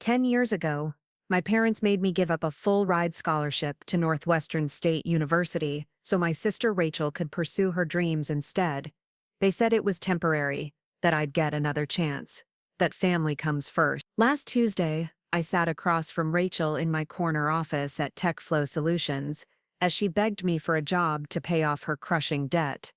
10 years ago, my parents made me give up a full-ride scholarship to Northwestern State University so my sister Rachel could pursue her dreams instead. They said it was temporary, that I'd get another chance, that family comes first. Last Tuesday, I sat across from Rachel in my corner office at TechFlow Solutions as she begged me for a job to pay off her crushing debt.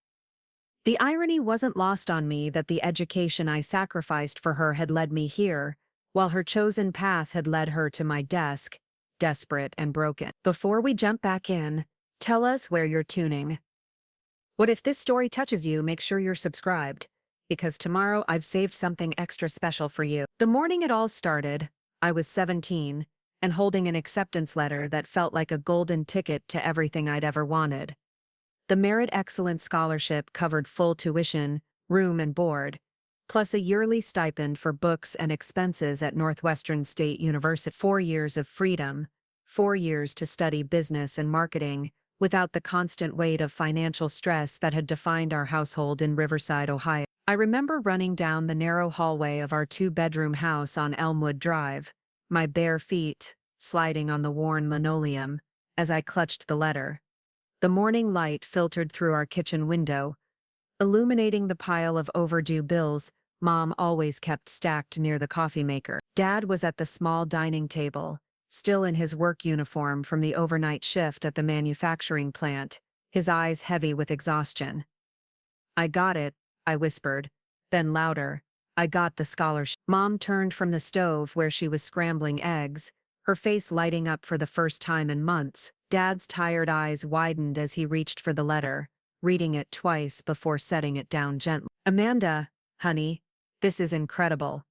The irony wasn't lost on me that the education I sacrificed for her had led me here, while her chosen path had led her to my desk, desperate and broken. Before we jump back in, tell us where you're tuning. What if this story touches you? Make sure you're subscribed, because tomorrow I've saved something extra special for you. The morning it all started, I was 17, and holding an acceptance letter that felt like a golden ticket to everything I'd ever wanted. The Merit Excellence Scholarship covered full tuition, room and board, plus a yearly stipend for books and expenses at Northwestern State University. 4 years of freedom, 4 years to study business and marketing, without the constant weight of financial stress that had defined our household in Riverside, Ohio. I remember running down the narrow hallway of our 2-bedroom house on Elmwood Drive, my bare feet sliding on the worn linoleum as I clutched the letter. The morning light filtered through our kitchen window, illuminating the pile of overdue bills Mom always kept stacked near the coffee maker. Dad was at the small dining table, still in his work uniform from the overnight shift at the manufacturing plant, his eyes heavy with exhaustion. "I got it," I whispered, then louder, "I got the scholarship." Mom turned from the stove where she was scrambling eggs, her face lighting up for the first time in months. Dad's tired eyes widened as he reached for the letter, reading it twice before setting it down gently. "Amanda, honey, this is incredible,"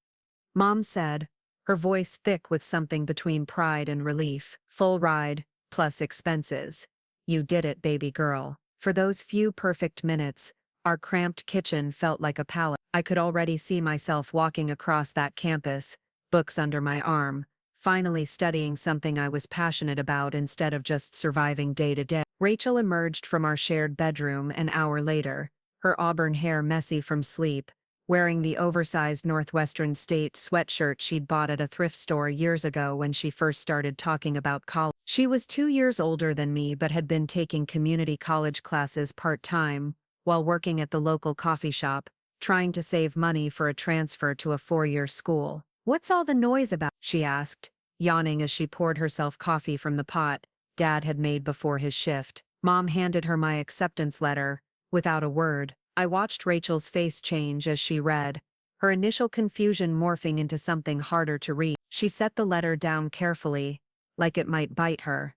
Mom said, her voice thick with something between pride and relief. "Full ride, plus expenses. You did it, baby girl." For those few perfect minutes, our cramped kitchen felt like a palace. I could already see myself walking across that campus, books under my arm, finally studying something I was passionate about instead of just surviving day to day. Rachel emerged from our shared bedroom an hour later, her auburn hair messy from sleep, wearing the oversized Northwestern State sweatshirt she'd bought at a thrift store years ago when she first started talking about college. She was 2 years older than me but had been taking community college classes part-time while working at the local coffee shop, trying to save money for a transfer to a 4-year school. "What's all the noise about?" she asked, yawning as she poured herself coffee from the pot Dad had made before his shift. Mom handed her my acceptance letter, without a word. I watched Rachel's face change as she read, her initial confusion morphing into something harder to read. She set the letter down carefully, like it might bite her.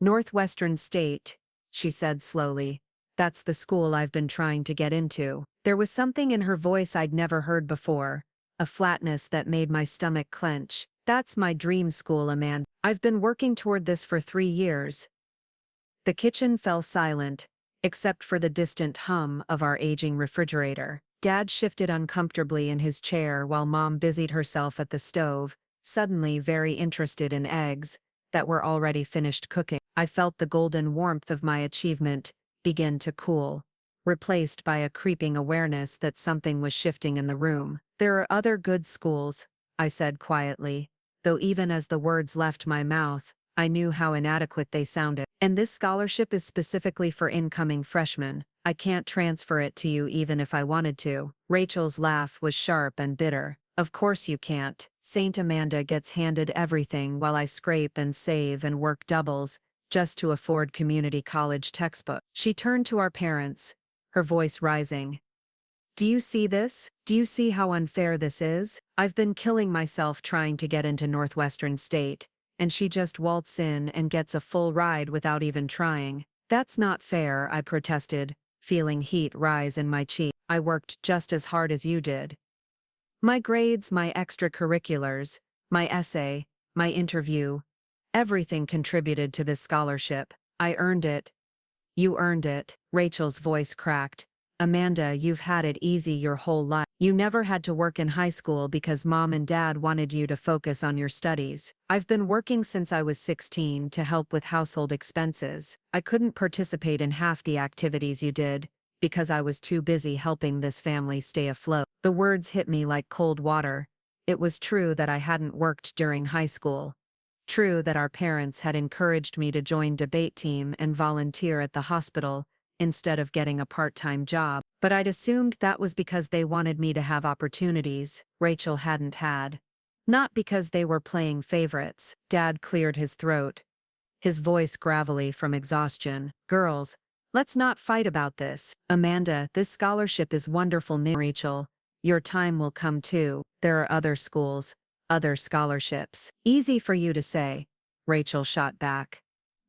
"Northwestern State," she said slowly. "That's the school I've been trying to get into." There was something in her voice I'd never heard before, a flatness that made my stomach clench. "That's my dream school, Amanda. I've been working toward this for 3 years. The kitchen fell silent, except for the distant hum of our aging refrigerator. Dad shifted uncomfortably in his chair while Mom busied herself at the stove, suddenly very interested in eggs that were already finished cooking. I felt the golden warmth of my achievement begin to cool, replaced by a creeping awareness that something was shifting in the room. "There are other good schools," I said quietly, though even as the words left my mouth, I knew how inadequate they sounded. "And this scholarship is specifically for incoming freshmen. I can't transfer it to you even if I wanted to." Rachel's laugh was sharp and bitter. "Of course you can't. Saint Amanda gets handed everything while I scrape and save and work doubles just to afford community college textbooks." She turned to our parents, her voice rising. "Do you see this? Do you see how unfair this is? I've been killing myself trying to get into Northwestern State, and she just waltzes in and gets a full ride without even trying. That's not fair," I protested, feeling heat rise in my cheek. "I worked just as hard as you did. My grades, my extracurriculars, my essay, my interview, everything contributed to this scholarship. I earned it." "You earned it," Rachel's voice cracked. "Amanda, you've had it easy your whole life. You never had to work in high school because Mom and Dad wanted you to focus on your studies. I've been working since I was 16 to help with household expenses. I couldn't participate in half the activities you did because I was too busy helping this family stay afloat." The words hit me like cold water, It was true that I hadn't worked during high school. True that our parents had encouraged me to join debate team and volunteer at the hospital instead of getting a part-time job, but I'd assumed that was because they wanted me to have opportunities Rachel hadn't had. Not because they were playing favorites. Dad cleared his throat, his voice gravelly from exhaustion. Girls, let's not fight about this. Amanda, this scholarship is wonderful news. Rachel, your time will come too. There are other schools, other scholarships. Easy for you to say, Rachel shot back.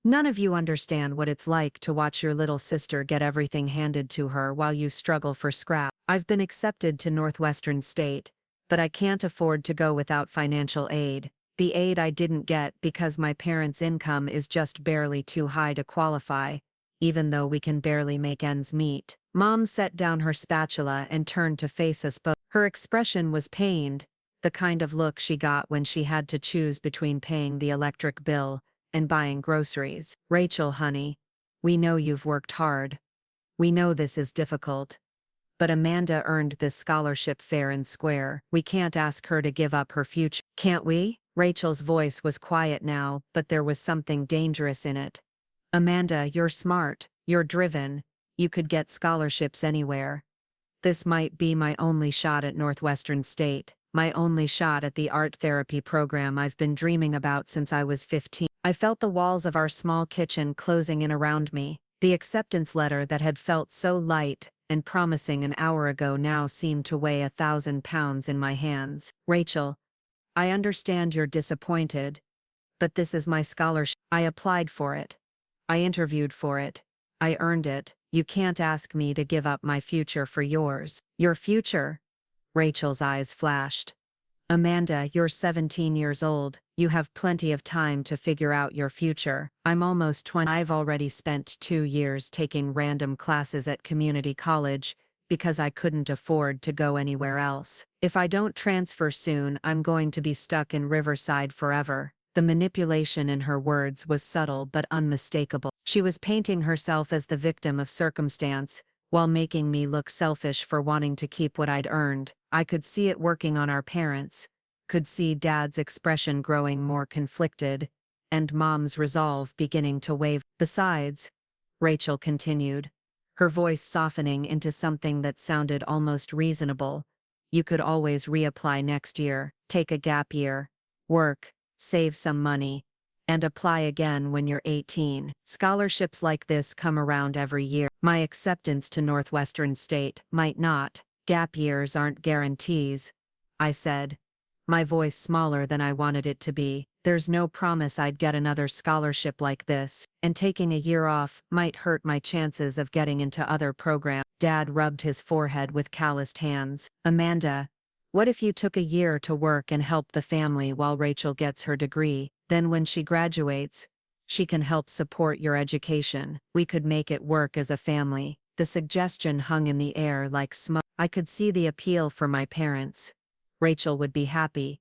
None of you understand what it's like to watch your little sister get everything handed to her while you struggle for scraps. I've been accepted to Northwestern State, but I can't afford to go without financial aid. The aid I didn't get because my parents' income is just barely too high to qualify, even though we can barely make ends meet. Mom set down her spatula and turned to face us both. Her expression was pained, the kind of look she got when she had to choose between paying the electric bill and buying groceries. Rachel, honey, we know you've worked hard. We know this is difficult. But Amanda earned this scholarship fair and square. We can't ask her to give up her future. Can't we? Rachel's voice was quiet now, but there was something dangerous in it. Amanda, you're smart, you're driven, you could get scholarships anywhere. This might be my only shot at Northwestern State, my only shot at the art therapy program I've been dreaming about since I was 15. I felt the walls of our small kitchen closing in around me. The acceptance letter that had felt so light and promising an hour ago now seemed to weigh 1,000 pounds in my hands. Rachel, I understand you're disappointed, but this is my scholarship. I applied for it. I interviewed for it. I earned it. You can't ask me to give up my future for yours. Your future? Rachel's eyes flashed. Amanda, you're 17 years old. You have plenty of time to figure out your future. I'm almost 20. I've already spent 2 years taking random classes at community college because I couldn't afford to go anywhere else. If I don't transfer soon, I'm going to be stuck in Riverside forever. The manipulation in her words was subtle but unmistakable. She was painting herself as the victim of circumstance, while making me look selfish for wanting to keep what I'd earned. I could see it working on our parents, could see Dad's expression growing more conflicted, and Mom's resolve beginning to waver. Besides, Rachel continued, her voice softening into something that sounded almost reasonable, you could always reapply next year, take a gap year, work, save some money, and apply again when you're 18. Scholarships like this come around every year. My acceptance to Northwestern State might not. Gap years aren't guarantees, I said, my voice smaller than I wanted it to be. There's no promise I'd get another scholarship like this, and taking a year off might hurt my chances of getting into other programs. Dad rubbed his forehead with calloused hands. Amanda, what if you took a year to work and help the family while Rachel gets her degree? Then when she graduates, she can help support your education. We could make it work as a family. The suggestion hung in the air like smoke. I could see the appeal for my parents. Rachel would be happy.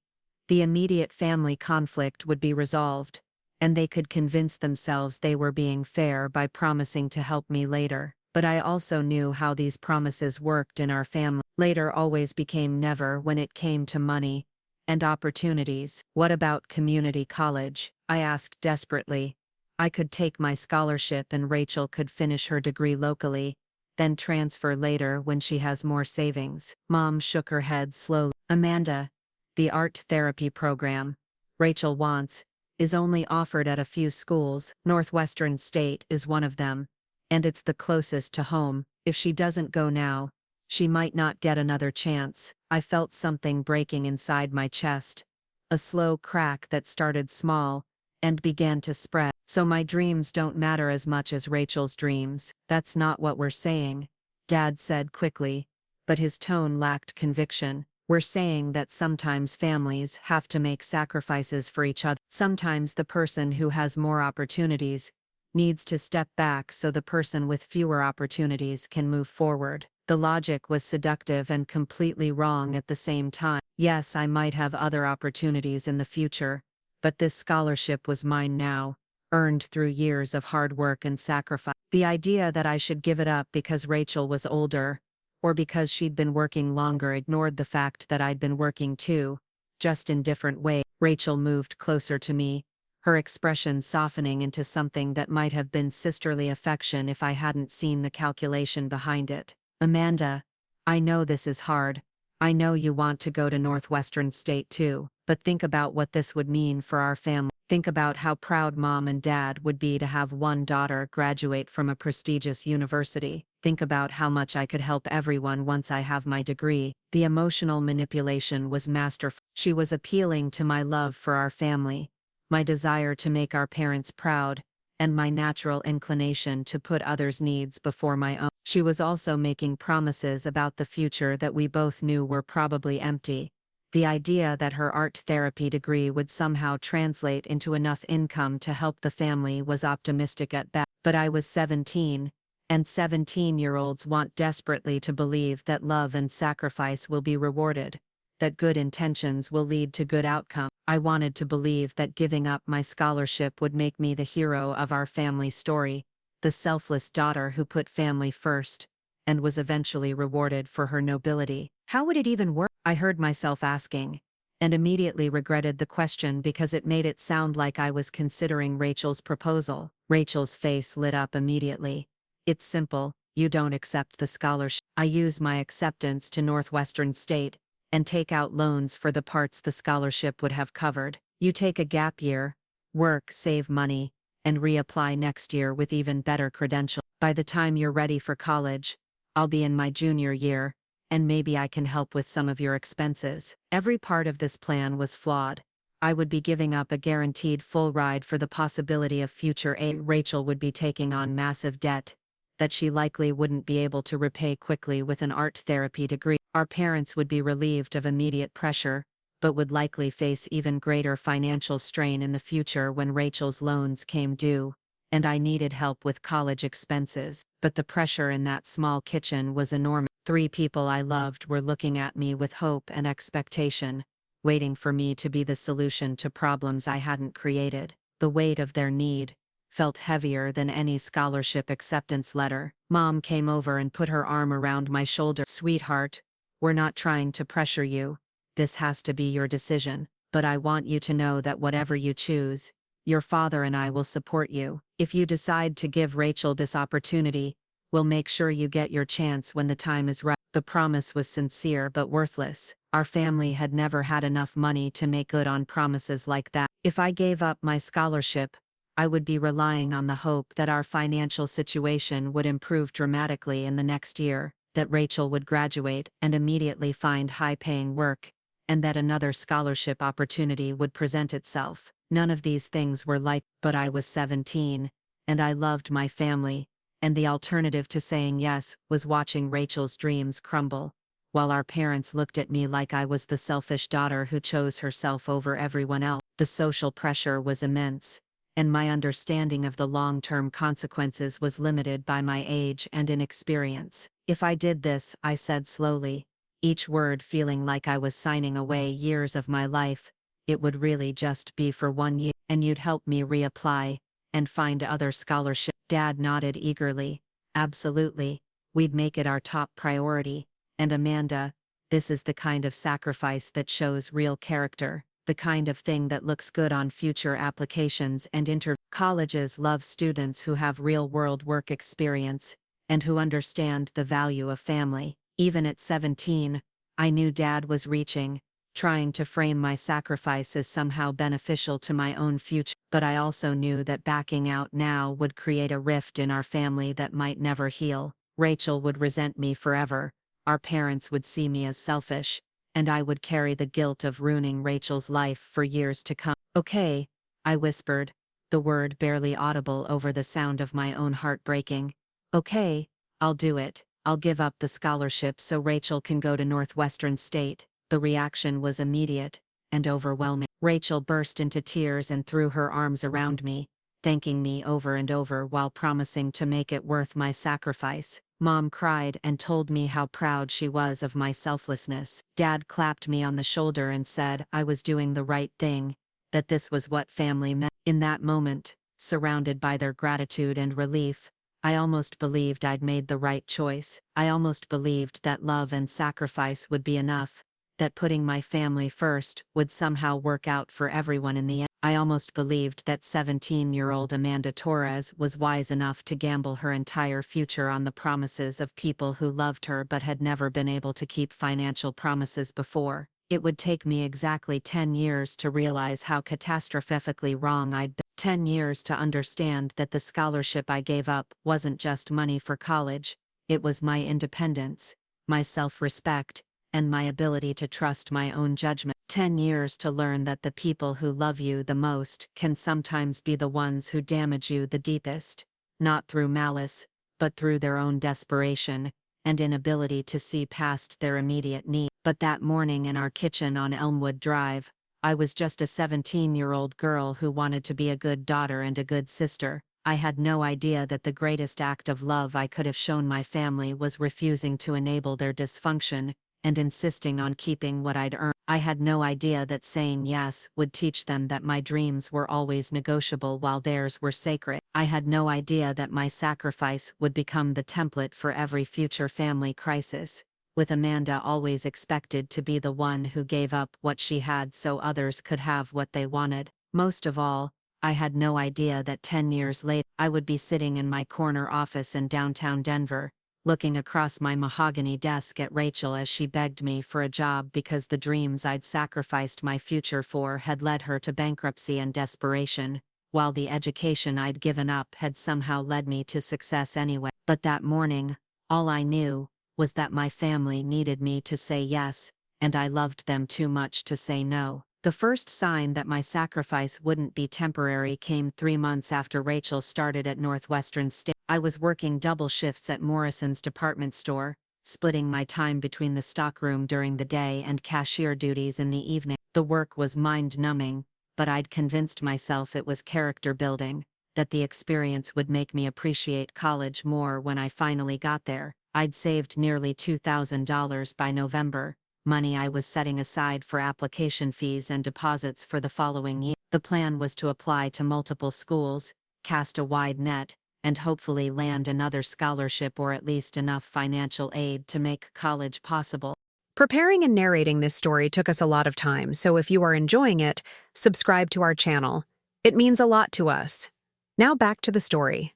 The immediate family conflict would be resolved, and they could convince themselves they were being fair by promising to help me later. But I also knew how these promises worked in our family. Later always became never when it came to money and opportunities. What about community college? I asked desperately. I could take my scholarship and Rachel could finish her degree locally, then transfer later when she has more savings. Mom shook her head slowly. Amanda, the art therapy program Rachel wants is only offered at a few schools. Northwestern State is one of them, and it's the closest to home. If she doesn't go now, she might not get another chance. I felt something breaking inside my chest, a slow crack that started small and began to spread. So my dreams don't matter as much as Rachel's dreams. That's not what we're saying, Dad said quickly, but his tone lacked conviction. We're saying that sometimes families have to make sacrifices for each other. Sometimes the person who has more opportunities needs to step back so the person with fewer opportunities can move forward. The logic was seductive and completely wrong at the same time. Yes, I might have other opportunities in the future, but this scholarship was mine now, earned through years of hard work and sacrifice. The idea that I should give it up because Rachel was older, or because she'd been working longer, ignored the fact that I'd been working too, just in different ways. Rachel moved closer to me, her expression softening into something that might have been sisterly affection if I hadn't seen the calculation behind it. Amanda, I know this is hard. I know you want to go to Northwestern State too, but think about what this would mean for our family. Think about how proud Mom and Dad would be to have one daughter graduate from a prestigious university. Think about how much I could help everyone once I have my degree. The emotional manipulation was masterful. She was appealing to my love for our family, my desire to make our parents proud, and my natural inclination to put others' needs before my own. She was also making promises about the future that we both knew were probably empty. The idea that her art therapy degree would somehow translate into enough income to help the family was optimistic at best. But I was 17, and 17-year-olds want desperately to believe that love and sacrifice will be rewarded, that good intentions will lead to good outcome. I wanted to believe that giving up my scholarship would make me the hero of our family story, the selfless daughter who put family first, and was eventually rewarded for her nobility. How would it even work? I heard myself asking, and immediately regretted the question because it made it sound like I was considering Rachel's proposal. Rachel's face lit up immediately. It's simple, you don't accept the scholarship. I use my acceptance to Northwestern State and take out loans for the parts the scholarship would have covered. You take a gap year, work, save money, and reapply next year with even better credentials. By the time you're ready for college, I'll be in my junior year, and maybe I can help with some of your expenses. Every part of this plan was flawed. I would be giving up a guaranteed full ride for the possibility of future aid. Rachel would be taking on massive debt that she likely wouldn't be able to repay quickly with an art therapy degree. Our parents would be relieved of immediate pressure, but would likely face even greater financial strain in the future when Rachel's loans came due, and I needed help with college expenses. But the pressure in that small kitchen was enormous. 3 people I loved were looking at me with hope and expectation, waiting for me to be the solution to problems I hadn't created. The weight of their need felt heavier than any scholarship acceptance letter. Mom came over and put her arm around my shoulder. Sweetheart, we're not trying to pressure you. This has to be your decision, but I want you to know that whatever you choose, your father and I will support you. If you decide to give Rachel this opportunity, we'll make sure you get your chance when the time is right. The promise was sincere but worthless. Our family had never had enough money to make good on promises like that. If I gave up my scholarship, I would be relying on the hope that our financial situation would improve dramatically in the next year, that Rachel would graduate and immediately find high-paying work, and that another scholarship opportunity would present itself. None of these things were like, but I was 17, and I loved my family, and the alternative to saying yes was watching Rachel's dreams crumble, while our parents looked at me like I was the selfish daughter who chose herself over everyone else. The social pressure was immense, and my understanding of the long-term consequences was limited by my age and inexperience. If I did this, I said slowly, each word feeling like I was signing away years of my life, it would really just be for 1 year, and you'd help me reapply and find other scholarships. Dad nodded eagerly. Absolutely, we'd make it our top priority. And Amanda, this is the kind of sacrifice that shows real character, the kind of thing that looks good on future applications and colleges love students who have real-world work experience and who understand the value of family. Even at 17, I knew Dad was reaching, trying to frame my sacrifice as somehow beneficial to my own future. But I also knew that backing out now would create a rift in our family that might never heal. Rachel would resent me forever, our parents would see me as selfish, and I would carry the guilt of ruining Rachel's life for years to come. Okay, I whispered, the word barely audible over the sound of my own heart breaking. Okay, I'll do it. I'll give up the scholarship so Rachel can go to Northwestern State. The reaction was immediate and overwhelming. Rachel burst into tears and threw her arms around me, thanking me over and over while promising to make it worth my sacrifice. Mom cried and told me how proud she was of my selflessness. Dad clapped me on the shoulder and said I was doing the right thing, that this was what family meant. In that moment, surrounded by their gratitude and relief, I almost believed I'd made the right choice. I almost believed that love and sacrifice would be enough, that putting my family first would somehow work out for everyone in the end. I almost believed that 17-year-old Amanda Torres was wise enough to gamble her entire future on the promises of people who loved her but had never been able to keep financial promises before. It would take me exactly 10 years to realize how catastrophically wrong I'd been. 10 years to understand that the scholarship I gave up wasn't just money for college, it was my independence, my self-respect, and my ability to trust my own judgment. 10 years to learn that the people who love you the most can sometimes be the ones who damage you the deepest, not through malice, but through their own desperation and inability to see past their immediate need. But that morning in our kitchen on Elmwood Drive, I was just a 17-year-old girl who wanted to be a good daughter and a good sister. I had no idea that the greatest act of love I could have shown my family was refusing to enable their dysfunction and insisting on keeping what I'd earned. I had no idea that saying yes would teach them that my dreams were always negotiable while theirs were sacred. I had no idea that my sacrifice would become the template for every future family crisis, with Amanda always expected to be the one who gave up what she had so others could have what they wanted. Most of all, I had no idea that 10 years later I would be sitting in my corner office in downtown Denver, looking across my mahogany desk at Rachel as she begged me for a job because the dreams I'd sacrificed my future for had led her to bankruptcy and desperation, while the education I'd given up had somehow led me to success anyway. But that morning, all I knew was that my family needed me to say yes, and I loved them too much to say no. The first sign that my sacrifice wouldn't be temporary came 3 months after Rachel started at Northwestern State. I was working double shifts at Morrison's department store, splitting my time between the stockroom during the day and cashier duties in the evening. The work was mind-numbing, but I'd convinced myself it was character building, that the experience would make me appreciate college more when I finally got there. I'd saved nearly $2,000 by November, money I was setting aside for application fees and deposits for the following year. The plan was to apply to multiple schools, cast a wide net, and hopefully land another scholarship or at least enough financial aid to make college possible. Preparing and narrating this story took us a lot of time, so if you are enjoying it, subscribe to our channel. It means a lot to us. Now back to the story.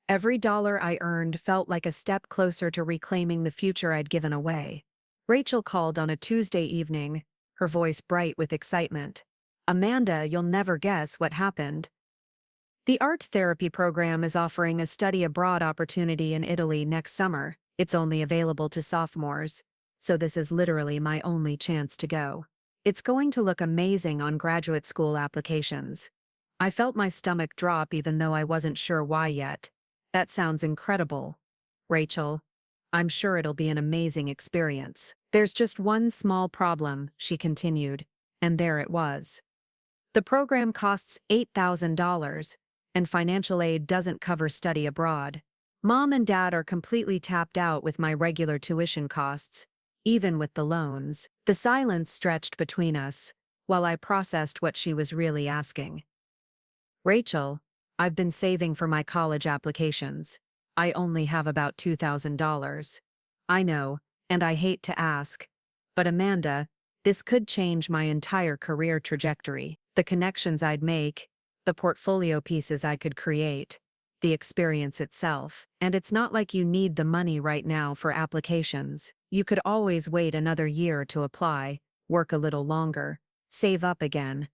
Every dollar I earned felt like a step closer to reclaiming the future I'd given away. Rachel called on a Tuesday evening, her voice bright with excitement. "Amanda, you'll never guess what happened. The art therapy program is offering a study abroad opportunity in Italy next summer. It's only available to sophomores, so this is literally my only chance to go. It's going to look amazing on graduate school applications." I felt my stomach drop even though I wasn't sure why yet. "That sounds incredible, Rachel. I'm sure it'll be an amazing experience. There's just one small problem," she continued, and there it was. "The program costs $8,000, and financial aid doesn't cover study abroad. Mom and Dad are completely tapped out with my regular tuition costs, even with the loans." The silence stretched between us, while I processed what she was really asking. "Rachel, I've been saving for my college applications. I only have about $2,000. I know, and I hate to ask, but Amanda, this could change my entire career trajectory. The connections I'd make, the portfolio pieces I could create, the experience itself. And it's not like you need the money right now for applications. You could always wait another year to apply, work a little longer, save up again."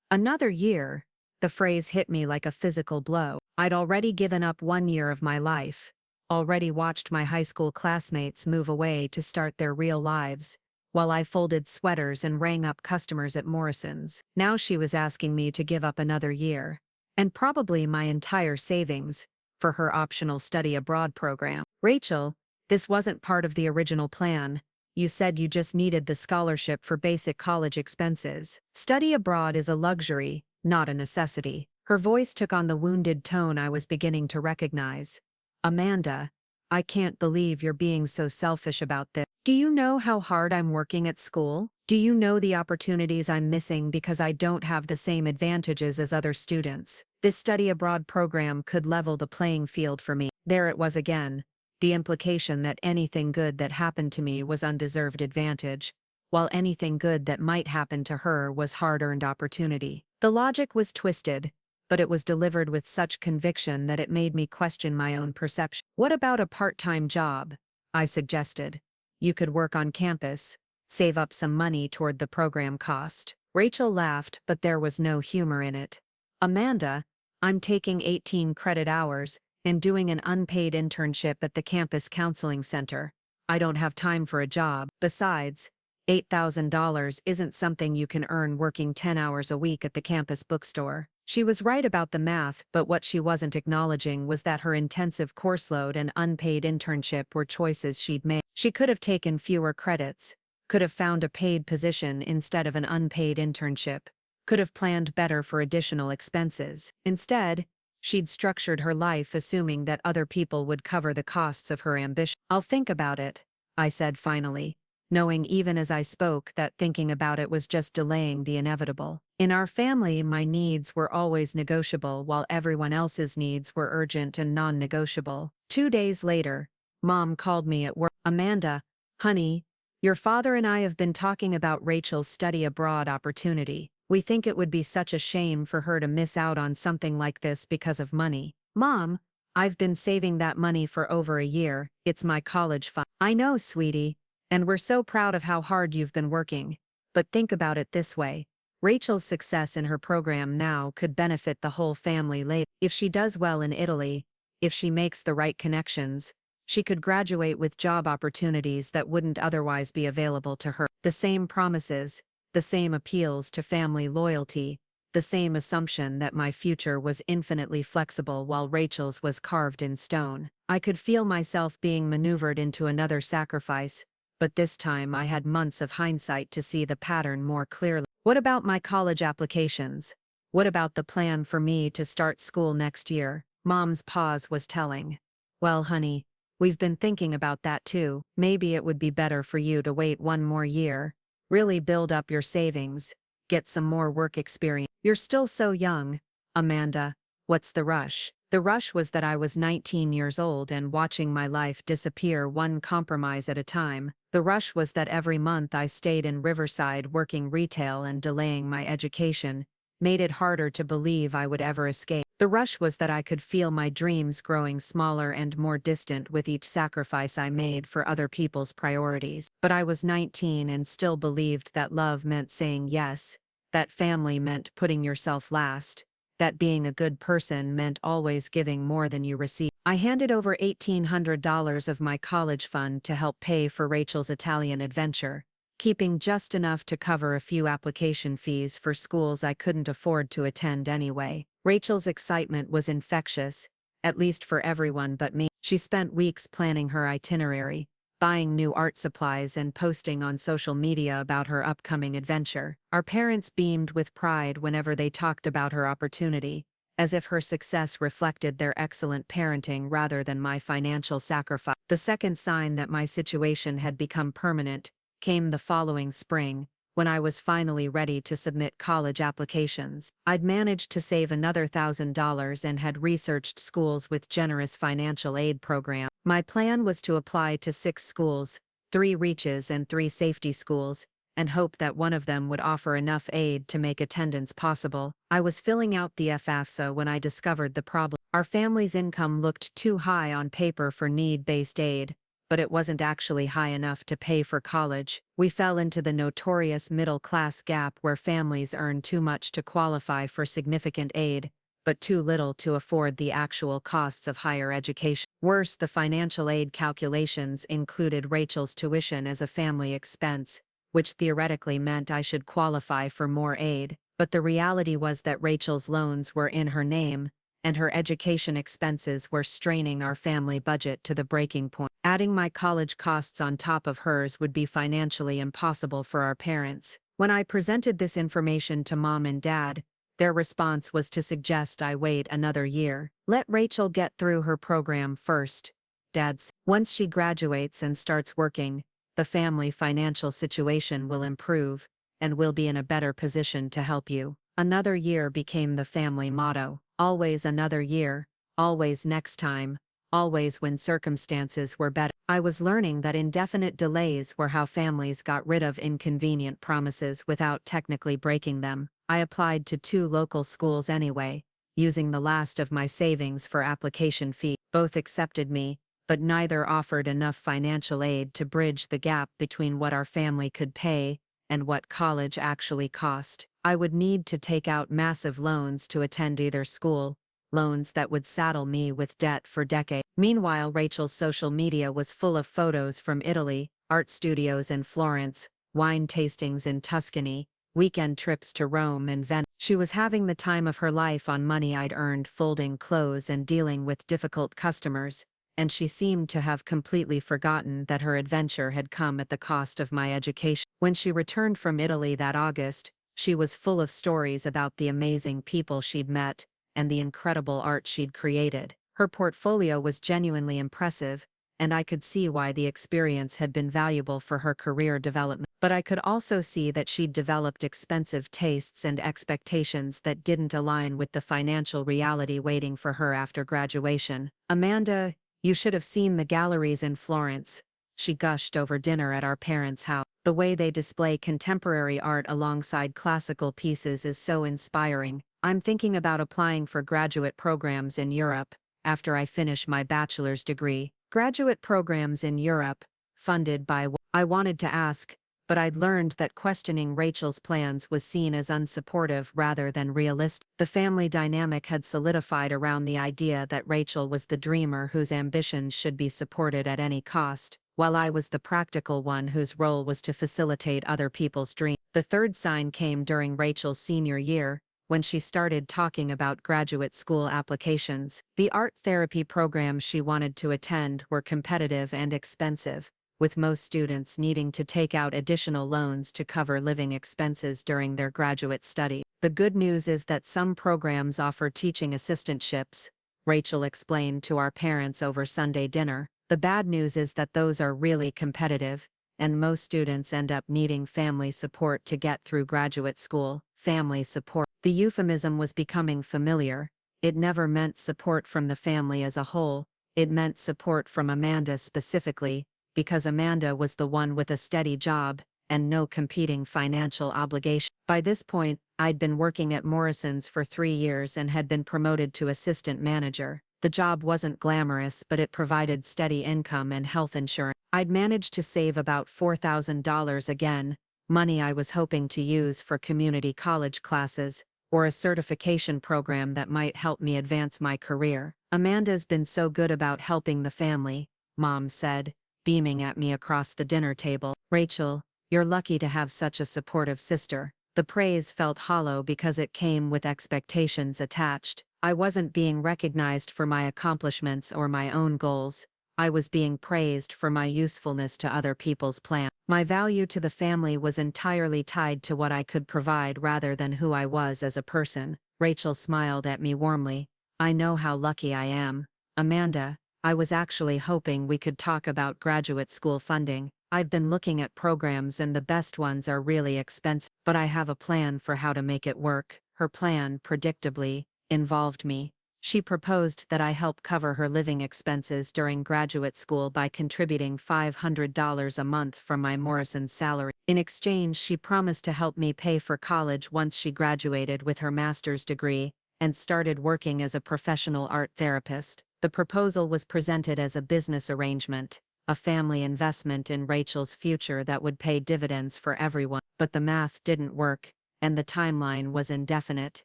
Another year? The phrase hit me like a physical blow. I'd already given up 1 year of my life, already watched my high school classmates move away to start their real lives, while I folded sweaters and rang up customers at Morrison's. Now she was asking me to give up another year, and probably my entire savings, for her optional study abroad program. "Rachel, this wasn't part of the original plan. You said you just needed the scholarship for basic college expenses. Study abroad is a luxury, not a necessity." Her voice took on the wounded tone I was beginning to recognize. "Amanda, I can't believe you're being so selfish about this. Do you know how hard I'm working at school? Do you know the opportunities I'm missing because I don't have the same advantages as other students? This study abroad program could level the playing field for me." There it was again. the implication that anything good that happened to me was undeserved advantage, while anything good that might happen to her was hard-earned opportunity. The logic was twisted, but it was delivered with such conviction that it made me question my own perception. "What about a part-time job?" I suggested. "You could work on campus, save up some money toward the program cost." Rachel laughed, but there was no humor in it. "Amanda, I'm taking 18 credit hours and doing an unpaid internship at the campus counseling center. I don't have time for a job. Besides, $8,000 isn't something you can earn working 10 hours a week at the campus bookstore." She was right about the math, but what she wasn't acknowledging was that her intensive course load and unpaid internship were choices she'd made. She could have taken fewer credits, could have found a paid position instead of an unpaid internship, could have planned better for additional expenses. Instead, she'd structured her life assuming that other people would cover the costs of her ambition. "I'll think about it," I said finally, knowing even as I spoke that thinking about it was just delaying the inevitable. In our family, my needs were always negotiable while everyone else's needs were urgent and non-negotiable. 2 days later, Mom called me at work. "Amanda, honey, your father and I have been talking about Rachel's study abroad opportunity. We think it would be such a shame for her to miss out on something like this because of money." "Mom, I've been saving that money for over a year. It's my college fund." "I know, sweetie, and we're so proud of how hard you've been working. But think about it this way. Rachel's success in her program now could benefit the whole family later. If she does well in Italy, if she makes the right connections, she could graduate with job opportunities that wouldn't otherwise be available to her. The same promises, the same appeals to family loyalty, the same assumption that my future was infinitely flexible while Rachel's was carved in stone. I could feel myself being maneuvered into another sacrifice, but this time I had months of hindsight to see the pattern more clearly. "What about my college applications? What about the plan for me to start school next year?" Mom's pause was telling. "Well, honey, we've been thinking about that too. Maybe it would be better for you to wait one more year, really build up your savings, get some more work experience. You're still so young, Amanda. What's the rush?" The rush was that I was 19 years old and watching my life disappear one compromise at a time. The rush was that every month I stayed in Riverside working retail and delaying my education, made it harder to believe I would ever escape. The rush was that I could feel my dreams growing smaller and more distant with each sacrifice I made for other people's priorities. But I was 19 and still believed that love meant saying yes, that family meant putting yourself last, that being a good person meant always giving more than you receive. I handed over $1,800 of my college fund to help pay for Rachel's Italian adventure, keeping just enough to cover a few application fees for schools I couldn't afford to attend anyway. Rachel's excitement was infectious, at least for everyone but me. She spent weeks planning her itinerary, buying new art supplies and posting on social media about her upcoming adventure. Our parents beamed with pride whenever they talked about her opportunity, as if her success reflected their excellent parenting rather than my financial sacrifice. The second sign that my situation had become permanent came the following spring, when I was finally ready to submit college applications. I'd managed to save another $1,000 and had researched schools with generous financial aid programs. My plan was to apply to 6 schools, 3 reaches and 3 safety schools, and hope that one of them would offer enough aid to make attendance possible. I was filling out the FAFSA when I discovered the problem. Our family's income looked too high on paper for need-based aid, but it wasn't actually high enough to pay for college. We fell into the notorious middle-class gap where families earn too much to qualify for significant aid, but too little to afford the actual costs of higher education. Worse, the financial aid calculations included Rachel's tuition as a family expense, which theoretically meant I should qualify for more aid, but the reality was that Rachel's loans were in her name, and her education expenses were straining our family budget to the breaking point. Adding my college costs on top of hers would be financially impossible for our parents. When I presented this information to Mom and Dad, their response was to suggest I wait another year. "Let Rachel get through her program first," Dad said. "Once she graduates and starts working, the family financial situation will improve, and we'll be in a better position to help you." Another year became the family motto. Always another year, always next time, always when circumstances were better. I was learning that indefinite delays were how families got rid of inconvenient promises without technically breaking them. I applied to 2 local schools anyway, using the last of my savings for application fee. Both accepted me, but neither offered enough financial aid to bridge the gap between what our family could pay and what college actually cost. I would need to take out massive loans to attend either school, loans that would saddle me with debt for decades. Meanwhile, Rachel's social media was full of photos from Italy, art studios in Florence, wine tastings in Tuscany, weekend trips to Rome and Venice. She was having the time of her life on money I'd earned folding clothes and dealing with difficult customers, and she seemed to have completely forgotten that her adventure had come at the cost of my education. When she returned from Italy that August, she was full of stories about the amazing people she'd met and the incredible art she'd created. Her portfolio was genuinely impressive, and I could see why the experience had been valuable for her career development. But I could also see that she'd developed expensive tastes and expectations that didn't align with the financial reality waiting for her after graduation. "Amanda, you should have seen the galleries in Florence," she gushed over dinner at our parents' house. "The way they display contemporary art alongside classical pieces is so inspiring. I'm thinking about applying for graduate programs in Europe after I finish my bachelor's degree." Graduate programs in Europe, funded by I wanted to ask, but I'd learned that questioning Rachel's plans was seen as unsupportive rather than realistic. The family dynamic had solidified around the idea that Rachel was the dreamer whose ambitions should be supported at any cost, while I was the practical one whose role was to facilitate other people's dreams. The third sign came during Rachel's senior year, when she started talking about graduate school applications. The art therapy programs she wanted to attend were competitive and expensive, with most students needing to take out additional loans to cover living expenses during their graduate study. "The good news is that some programs offer teaching assistantships," Rachel explained to our parents over Sunday dinner. "The bad news is that those are really competitive, and most students end up needing family support to get through graduate school." Family support. The euphemism was becoming familiar. It never meant support from the family as a whole, it meant support from Amanda specifically, because Amanda was the one with a steady job and no competing financial obligation. By this point, I'd been working at Morrison's for 3 years and had been promoted to assistant manager. The job wasn't glamorous, but it provided steady income and health insurance. I'd managed to save about $4,000 again, money I was hoping to use for community college classes, or a certification program that might help me advance my career. "Amanda's been so good about helping the family," Mom said, beaming at me across the dinner table. "Rachel, you're lucky to have such a supportive sister." The praise felt hollow because it came with expectations attached. I wasn't being recognized for my accomplishments or my own goals. I was being praised for my usefulness to other people's plans. My value to the family was entirely tied to what I could provide rather than who I was as a person. Rachel smiled at me warmly. "I know how lucky I am. Amanda, I was actually hoping we could talk about graduate school funding. I've been looking at programs and the best ones are really expensive, but I have a plan for how to make it work." Her plan, predictably, involved me. She proposed that I help cover her living expenses during graduate school by contributing $500 a month from my Morrison's salary. In exchange, she promised to help me pay for college once she graduated with her master's degree and started working as a professional art therapist. The proposal was presented as a business arrangement, a family investment in Rachel's future that would pay dividends for everyone. But the math didn't work, and the timeline was indefinite.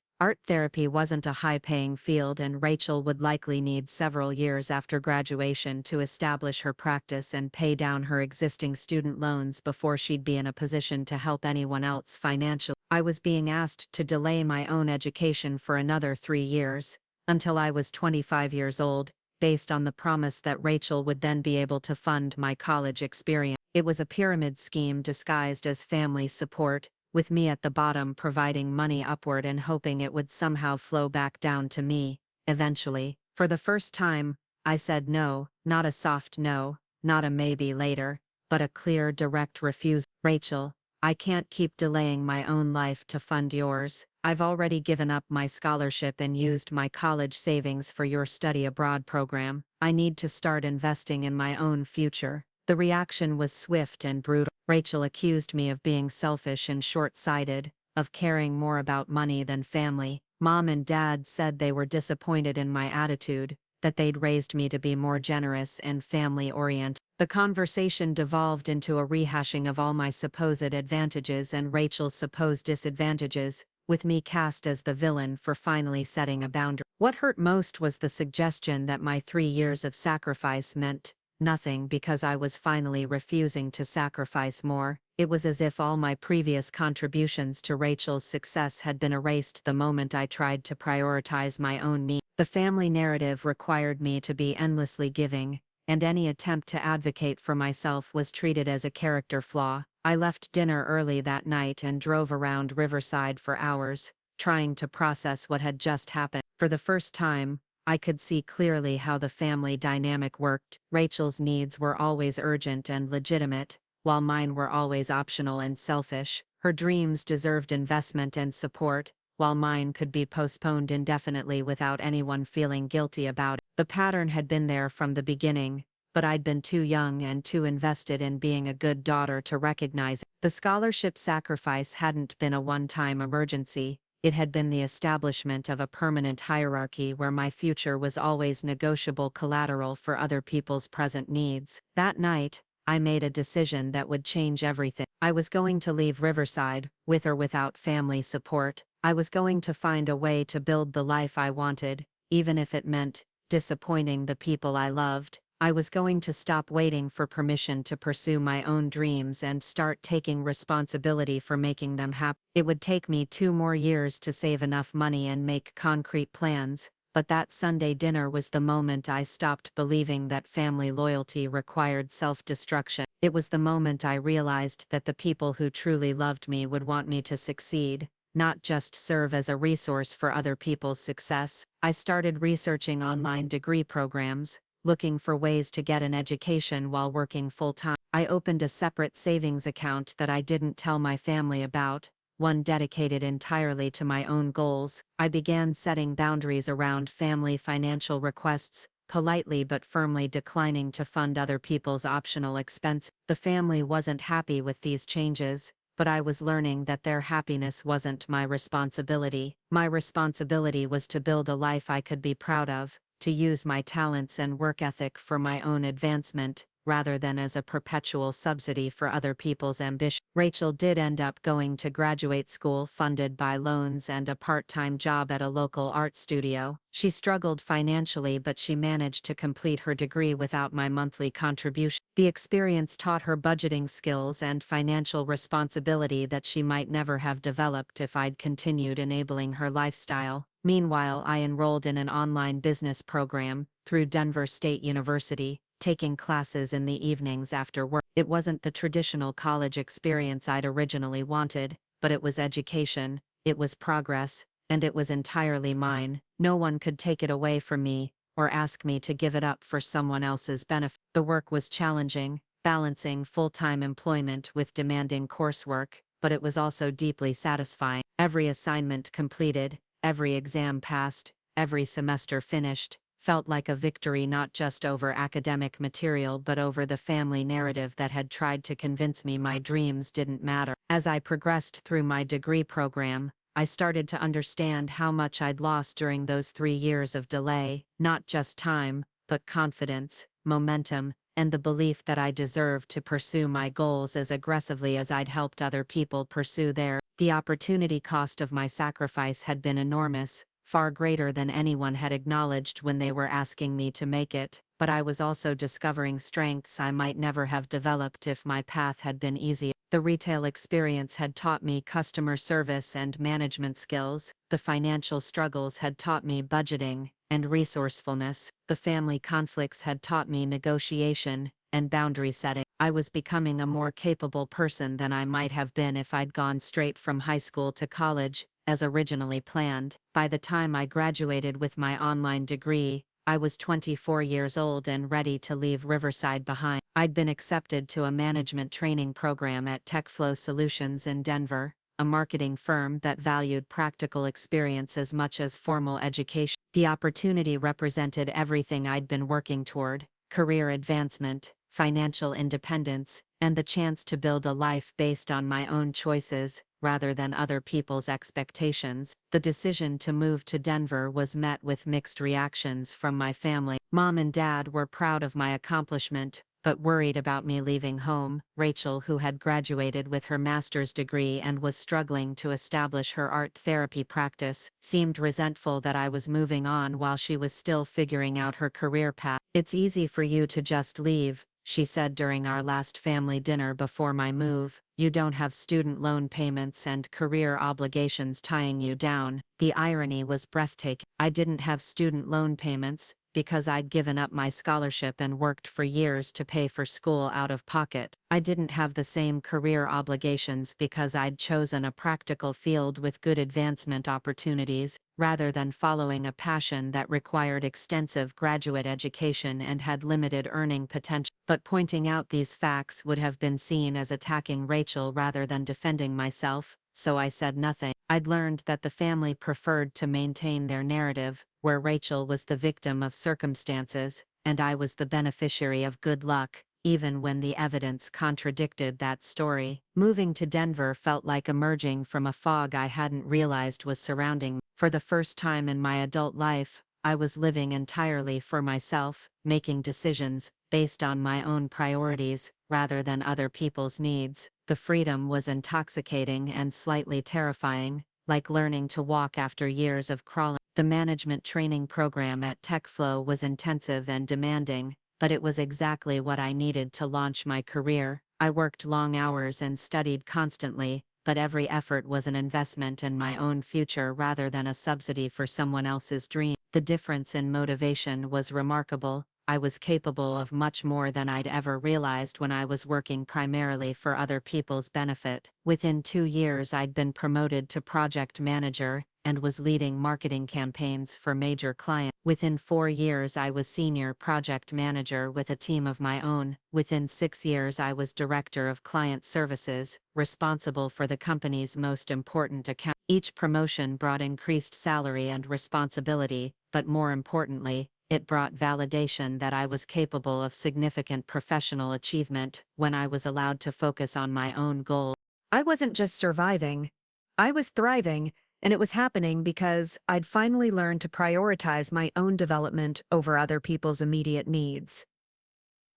Art therapy wasn't a high-paying field, and Rachel would likely need several years after graduation to establish her practice and pay down her existing student loans before she'd be in a position to help anyone else financially. I was being asked to delay my own education for another 3 years, until I was 25 years old, based on the promise that Rachel would then be able to fund my college experience. It was a pyramid scheme disguised as family support, with me at the bottom providing money upward and hoping it would somehow flow back down to me, eventually. For the first time, I said no, not a soft no, not a maybe later, but a clear, direct refusal. "Rachel, I can't keep delaying my own life to fund yours. I've already given up my scholarship and used my college savings for your study abroad program. I need to start investing in my own future." The reaction was swift and brutal. Rachel accused me of being selfish and short-sighted, of caring more about money than family. Mom and Dad said they were disappointed in my attitude, that they'd raised me to be more generous and family-oriented. The conversation devolved into a rehashing of all my supposed advantages and Rachel's supposed disadvantages, with me cast as the villain for finally setting a boundary. What hurt most was the suggestion that my 3 years of sacrifice meant nothing because I was finally refusing to sacrifice more. It was as if all my previous contributions to Rachel's success had been erased the moment I tried to prioritize my own needs. The family narrative required me to be endlessly giving, and any attempt to advocate for myself was treated as a character flaw. I left dinner early that night and drove around Riverside for hours, trying to process what had just happened. For the first time, I could see clearly how the family dynamic worked. Rachel's needs were always urgent and legitimate, while mine were always optional and selfish. Her dreams deserved investment and support, while mine could be postponed indefinitely without anyone feeling guilty about it. The pattern had been there from the beginning, but I'd been too young and too invested in being a good daughter to recognize it. The scholarship sacrifice hadn't been a one-time emergency. It had been the establishment of a permanent hierarchy where my future was always negotiable collateral for other people's present needs. That night, I made a decision that would change everything. I was going to leave Riverside, with or without family support. I was going to find a way to build the life I wanted, even if it meant disappointing the people I loved. I was going to stop waiting for permission to pursue my own dreams and start taking responsibility for making them happen. It would take me 2 more years to save enough money and make concrete plans, but that Sunday dinner was the moment I stopped believing that family loyalty required self-destruction. It was the moment I realized that the people who truly loved me would want me to succeed, not just serve as a resource for other people's success. I started researching online degree programs, looking for ways to get an education while working full-time. I opened a separate savings account that I didn't tell my family about, one dedicated entirely to my own goals. I began setting boundaries around family financial requests, politely but firmly declining to fund other people's optional expenses. The family wasn't happy with these changes, but I was learning that their happiness wasn't my responsibility. My responsibility was to build a life I could be proud of, to use my talents and work ethic for my own advancement, rather than as a perpetual subsidy for other people's ambition. Rachel did end up going to graduate school funded by loans and a part-time job at a local art studio. She struggled financially, but she managed to complete her degree without my monthly contribution. The experience taught her budgeting skills and financial responsibility that she might never have developed if I'd continued enabling her lifestyle. Meanwhile, I enrolled in an online business program through Denver State University, taking classes in the evenings after work. It wasn't the traditional college experience I'd originally wanted, but it was education, it was progress, and it was entirely mine. No one could take it away from me, or ask me to give it up for someone else's benefit. The work was challenging, balancing full-time employment with demanding coursework, but it was also deeply satisfying. Every assignment completed, every exam passed, every semester finished, felt like a victory not just over academic material but over the family narrative that had tried to convince me my dreams didn't matter. As I progressed through my degree program, I started to understand how much I'd lost during those 3 years of delay, not just time, but confidence, momentum, and the belief that I deserved to pursue my goals as aggressively as I'd helped other people pursue theirs. The opportunity cost of my sacrifice had been enormous, far greater than anyone had acknowledged when they were asking me to make it, but I was also discovering strengths I might never have developed if my path had been easier. The retail experience had taught me customer service and management skills, the financial struggles had taught me budgeting and resourcefulness, the family conflicts had taught me negotiation and boundary setting. I was becoming a more capable person than I might have been if I'd gone straight from high school to college, as originally planned. By the time I graduated with my online degree, I was 24 years old and ready to leave Riverside behind. I'd been accepted to a management training program at TechFlow Solutions in Denver, a marketing firm that valued practical experience as much as formal education. The opportunity represented everything I'd been working toward: career advancement, financial independence, and the chance to build a life based on my own choices, rather than other people's expectations. The decision to move to Denver was met with mixed reactions from my family. Mom and Dad were proud of my accomplishment, but worried about me leaving home. Rachel, who had graduated with her master's degree and was struggling to establish her art therapy practice, seemed resentful that I was moving on while she was still figuring out her career path. "It's easy for you to just leave," she said during our last family dinner before my move. "You don't have student loan payments and career obligations tying you down." The irony was breathtaking. I didn't have student loan payments because I'd given up my scholarship and worked for years to pay for school out of pocket. I didn't have the same career obligations because I'd chosen a practical field with good advancement opportunities, rather than following a passion that required extensive graduate education and had limited earning potential. But pointing out these facts would have been seen as attacking Rachel rather than defending myself, so I said nothing. I'd learned that the family preferred to maintain their narrative, where Rachel was the victim of circumstances, and I was the beneficiary of good luck, even when the evidence contradicted that story. Moving to Denver felt like emerging from a fog I hadn't realized was surrounding me. For the first time in my adult life, I was living entirely for myself, making decisions based on my own priorities, rather than other people's needs. The freedom was intoxicating and slightly terrifying, like learning to walk after years of crawling. The management training program at TechFlow was intensive and demanding, but it was exactly what I needed to launch my career. I worked long hours and studied constantly, but every effort was an investment in my own future rather than a subsidy for someone else's dream. The difference in motivation was remarkable. I was capable of much more than I'd ever realized when I was working primarily for other people's benefit. Within 2 years, I'd been promoted to project manager and was leading marketing campaigns for major clients. Within 4 years, I was senior project manager with a team of my own. Within 6 years, I was director of client services, responsible for the company's most important account. Each promotion brought increased salary and responsibility, but more importantly, it brought validation that I was capable of significant professional achievement when I was allowed to focus on my own goals. I wasn't just surviving, I was thriving, and it was happening because I'd finally learned to prioritize my own development over other people's immediate needs.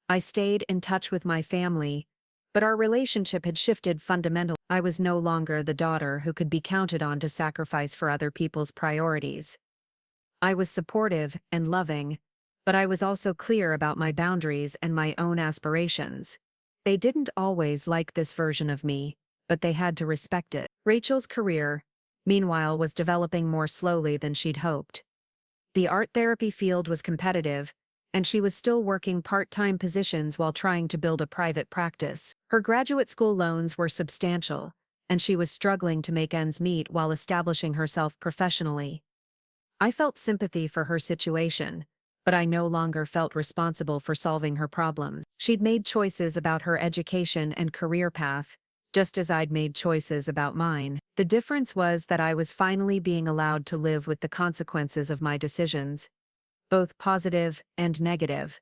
I stayed in touch with my family, but our relationship had shifted fundamentally. I was no longer the daughter who could be counted on to sacrifice for other people's priorities. I was supportive and loving, but I was also clear about my boundaries and my own aspirations. They didn't always like this version of me, but they had to respect it. Rachel's career, meanwhile, was developing more slowly than she'd hoped. The art therapy field was competitive, and she was still working part-time positions while trying to build a private practice. Her graduate school loans were substantial, and she was struggling to make ends meet while establishing herself professionally. I felt sympathy for her situation, but I no longer felt responsible for solving her problems. She'd made choices about her education and career path, just as I'd made choices about mine. The difference was that I was finally being allowed to live with the consequences of my decisions, both positive and negative,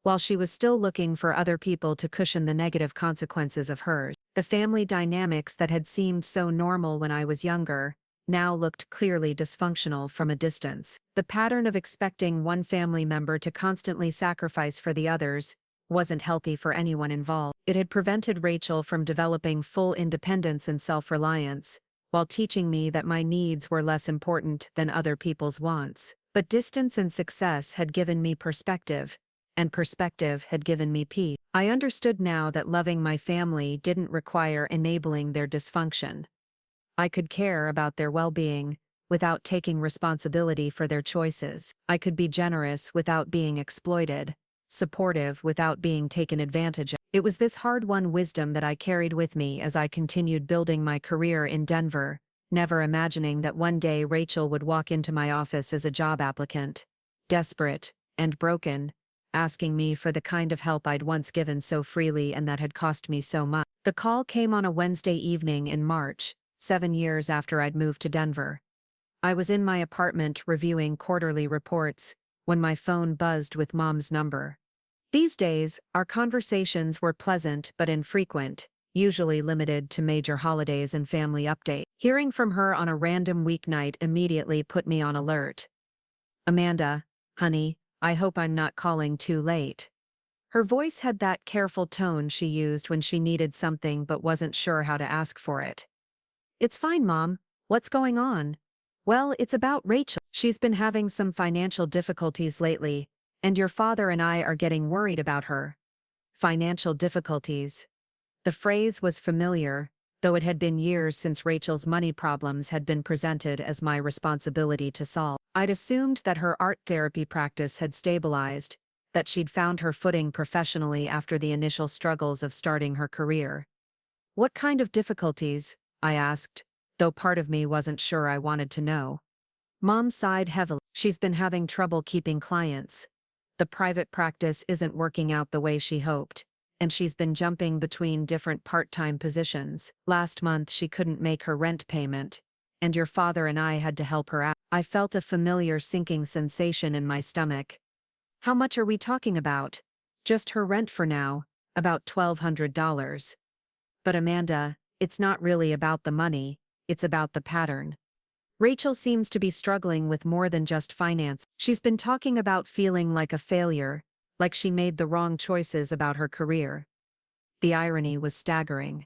while she was still looking for other people to cushion the negative consequences of hers. The family dynamics that had seemed so normal when I was younger now looked clearly dysfunctional from a distance. The pattern of expecting one family member to constantly sacrifice for the others wasn't healthy for anyone involved. It had prevented Rachel from developing full independence and self-reliance, while teaching me that my needs were less important than other people's wants. But distance and success had given me perspective, and perspective had given me peace. I understood now that loving my family didn't require enabling their dysfunction. I could care about their well-being without taking responsibility for their choices. I could be generous without being exploited, supportive without being taken advantage of. It was this hard-won wisdom that I carried with me as I continued building my career in Denver, never imagining that one day Rachel would walk into my office as a job applicant, desperate and broken, asking me for the kind of help I'd once given so freely and that had cost me so much. The call came on a Wednesday evening in March, 7 years after I'd moved to Denver. I was in my apartment reviewing quarterly reports when my phone buzzed with Mom's number. These days, our conversations were pleasant but infrequent, usually limited to major holidays and family updates. Hearing from her on a random weeknight immediately put me on alert. "Amanda, honey, I hope I'm not calling too late." Her voice had that careful tone she used when she needed something but wasn't sure how to ask for it. "It's fine, Mom. What's going on?" "Well, it's about Rachel. She's been having some financial difficulties lately, and your father and I are getting worried about her." Financial difficulties. The phrase was familiar, though it had been years since Rachel's money problems had been presented as my responsibility to solve. I'd assumed that her art therapy practice had stabilized, that she'd found her footing professionally after the initial struggles of starting her career. "What kind of difficulties?" I asked, though part of me wasn't sure I wanted to know. Mom sighed heavily. "She's been having trouble keeping clients. The private practice isn't working out the way she hoped, and she's been jumping between different part-time positions. Last month she couldn't make her rent payment, and your father and I had to help her out." I felt a familiar sinking sensation in my stomach. "How much are we talking about?" "Just her rent for now, about $1,200. "But Amanda, it's not really about the money, it's about the pattern. Rachel seems to be struggling with more than just finance. She's been talking about feeling like a failure, like she made the wrong choices about her career." The irony was staggering.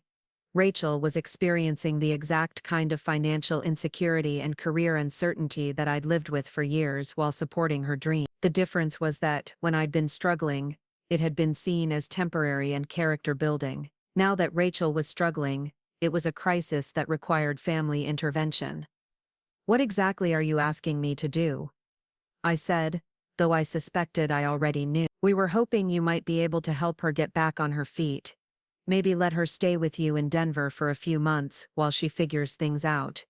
Rachel was experiencing the exact kind of financial insecurity and career uncertainty that I'd lived with for years while supporting her dream. The difference was that, when I'd been struggling, it had been seen as temporary and character building. Now that Rachel was struggling, it was a crisis that required family intervention. "What exactly are you asking me to do?" I said, though I suspected I already knew. "We were hoping you might be able to help her get back on her feet. Maybe let her stay with you in Denver for a few months while she figures things out.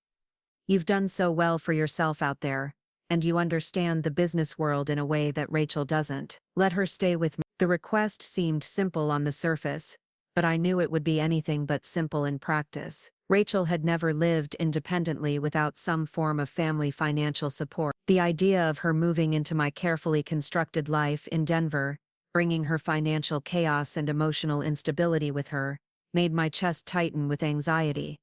You've done so well for yourself out there, and you understand the business world in a way that Rachel doesn't. Let her stay with me." The request seemed simple on the surface, but I knew it would be anything but simple in practice. Rachel had never lived independently without some form of family financial support. The idea of her moving into my carefully constructed life in Denver, bringing her financial chaos and emotional instability with her, made my chest tighten with anxiety.